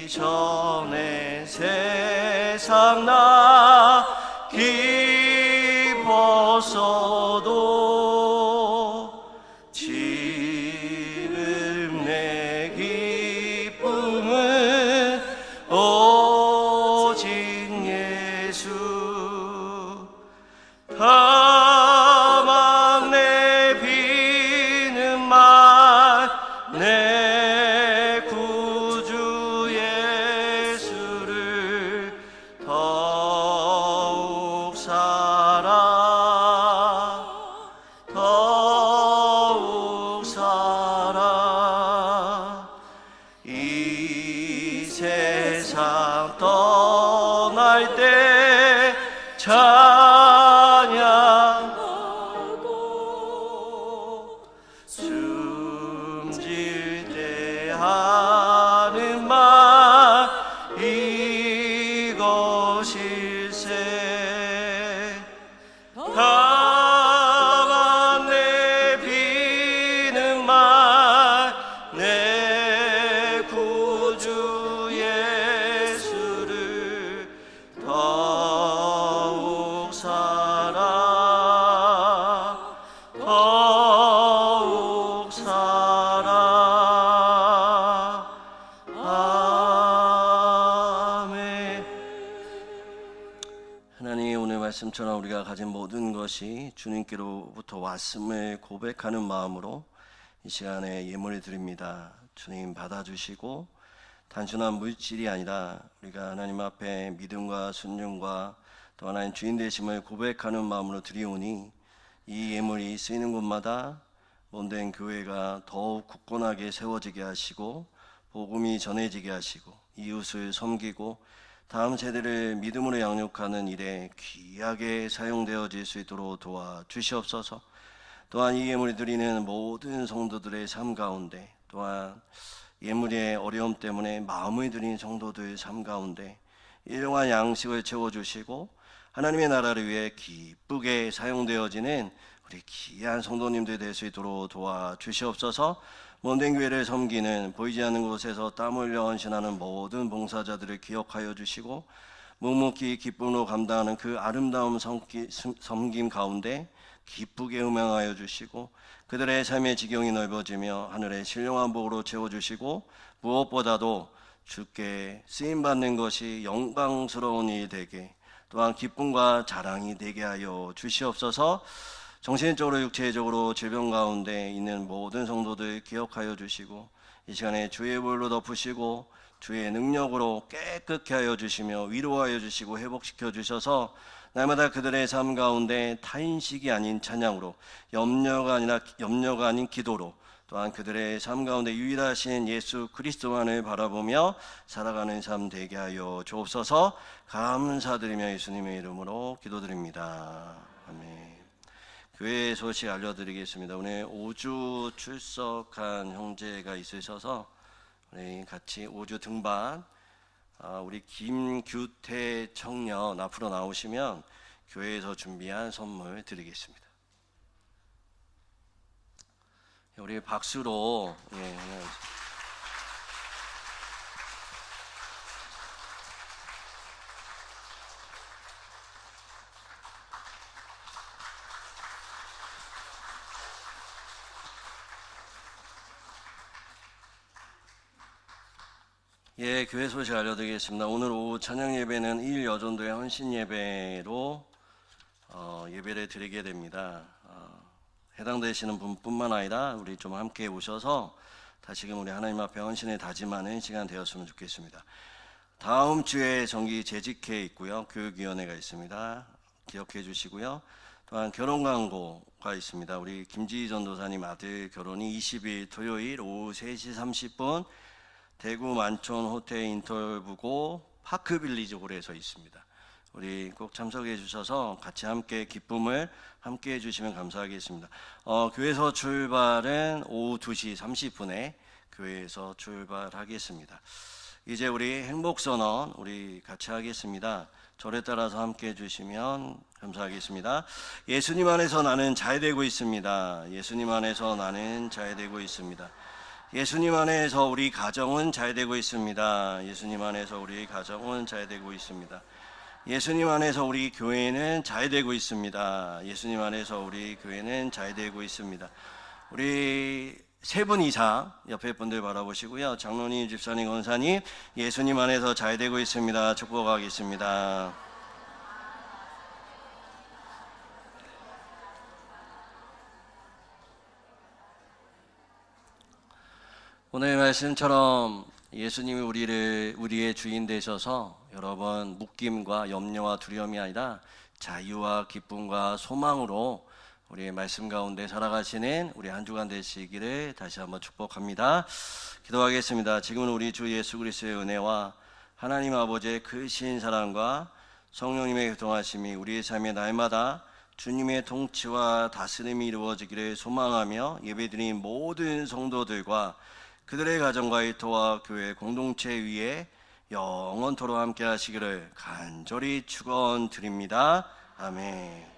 이전의 세상 나 기뻤어도 지금 내 기쁨은 오직 예수. 다만 내 비는 말 내 구주 예수를 더욱 살아 이 세상 떠날 때 찬양하고 숨질 때 하는 말 이것일세. 다만 내 비는 말 내 구주 예수를 더욱 살아. 아멘. 하나님, 오늘 말씀처럼 우리가 가진 모든 것이 주님께로부터 왔음을 고백하는 마음으로 이 시간에 예물을 드립니다. 주님 받아주시고 단순한 물질이 아니라 우리가 하나님 앞에 믿음과 순종과 또 하나님 주인 되심을 고백하는 마음으로 드리오니 이 예물이 쓰이는 곳마다 몸된 교회가 더욱 굳건하게 세워지게 하시고 복음이 전해지게 하시고 이웃을 섬기고 다음 세대를 믿음으로 양육하는 일에 귀하게 사용되어질 수 있도록 도와주시옵소서. 또한 이 예물을 드리는 모든 성도들의 삶 가운데, 또한 예물의 어려움 때문에 마음을 드린 성도들 삶 가운데 일용할 양식을 채워주시고 하나님의 나라를 위해 기쁘게 사용되어지는 우리 귀한 성도님들 될 수 있도록 도와주시옵소서. 먼된 교회를 섬기는 보이지 않는 곳에서 땀 흘려 헌신하는 모든 봉사자들을 기억하여 주시고 묵묵히 기쁨으로 감당하는 그 아름다운 섬김 가운데 기쁘게 음행하여 주시고 그들의 삶의 지경이 넓어지며 하늘의 신령한 복으로 채워주시고 무엇보다도 주께 쓰임받는 것이 영광스러운 일이 되게 또한 기쁨과 자랑이 되게 하여 주시옵소서. 정신적으로 육체적으로 질병 가운데 있는 모든 성도들 기억하여 주시고 이 시간에 주의 볼로 덮으시고 주의 능력으로 깨끗게 하여 주시며 위로하여 주시고 회복시켜 주셔서 날마다 그들의 삶 가운데 타인식이 아닌 찬양으로 염려가 아닌 기도로 또한 그들의 삶 가운데 유일하신 예수 그리스도만을 바라보며 살아가는 삶 되게 하여 주옵소서. 감사드리며 예수님의 이름으로 기도드립니다. 아멘. 교회 소식 알려드리겠습니다. 오늘 5주 출석한 형제가 있으셔서 우리 같이 5주 등반 우리 김규태 청년 앞으로 나오시면 교회에서 준비한 선물 드리겠습니다. 우리 박수로 교회 소식 알려드리겠습니다. 오늘 오후 찬양 예배는 1 여전도의 헌신 예배로 예배를 드리게 됩니다. 해당되시는 분뿐만 아니라 우리 좀 함께 오셔서 다시금 우리 하나님 앞에 헌신을 다짐하는 시간 되었으면 좋겠습니다. 다음 주에 정기 재직회 있고요. 교육위원회가 있습니다. 기억해 주시고요. 또한 결혼 광고가 있습니다. 우리 김지희 전도사님 아들 결혼이 20일 토요일 오후 3시 30분 대구 만촌 호텔 인터뷰고 파크빌리지홀에서 있습니다. 우리 꼭 참석해 주셔서 같이 함께 기쁨을 함께 해주시면 감사하겠습니다. 교회에서 출발은 오후 2시 30분에 교회에서 출발하겠습니다. 이제 우리 행복선언 우리 같이 하겠습니다. 절에 따라서 함께 해주시면 감사하겠습니다. 예수님 안에서 나는 잘되고 있습니다. 예수님 안에서 나는 잘되고 있습니다. 예수님 안에서 우리 가정은 잘되고 있습니다. 예수님 안에서 우리 가정은 잘되고 있습니다. 예수님 안에서 우리 교회는 잘되고 있습니다. 예수님 안에서 우리 교회는 잘되고 있습니다. 우리 3분 이상 옆에 분들 바라보시고요. 장로님, 집사님, 권사님 예수님 안에서 잘되고 있습니다. 축복하겠습니다. 오늘 말씀처럼 예수님이 우리의 주인 되셔서 여러 번 묶임과 염려와 두려움이 아니라 자유와 기쁨과 소망으로 우리의 말씀 가운데 살아가시는 우리 한 주간 되시기를 다시 한번 축복합니다. 기도하겠습니다. 지금은 우리 주 예수 그리스도의 은혜와 하나님 아버지의 크신 사랑과 성령님의 교통하심이 우리의 삶에 날마다 주님의 통치와 다스림이 이루어지기를 소망하며 예배드린 모든 성도들과 그들의 가정과 일터와 교회 공동체 위에 영원토록 함께 하시기를 간절히 축원드립니다. 아멘.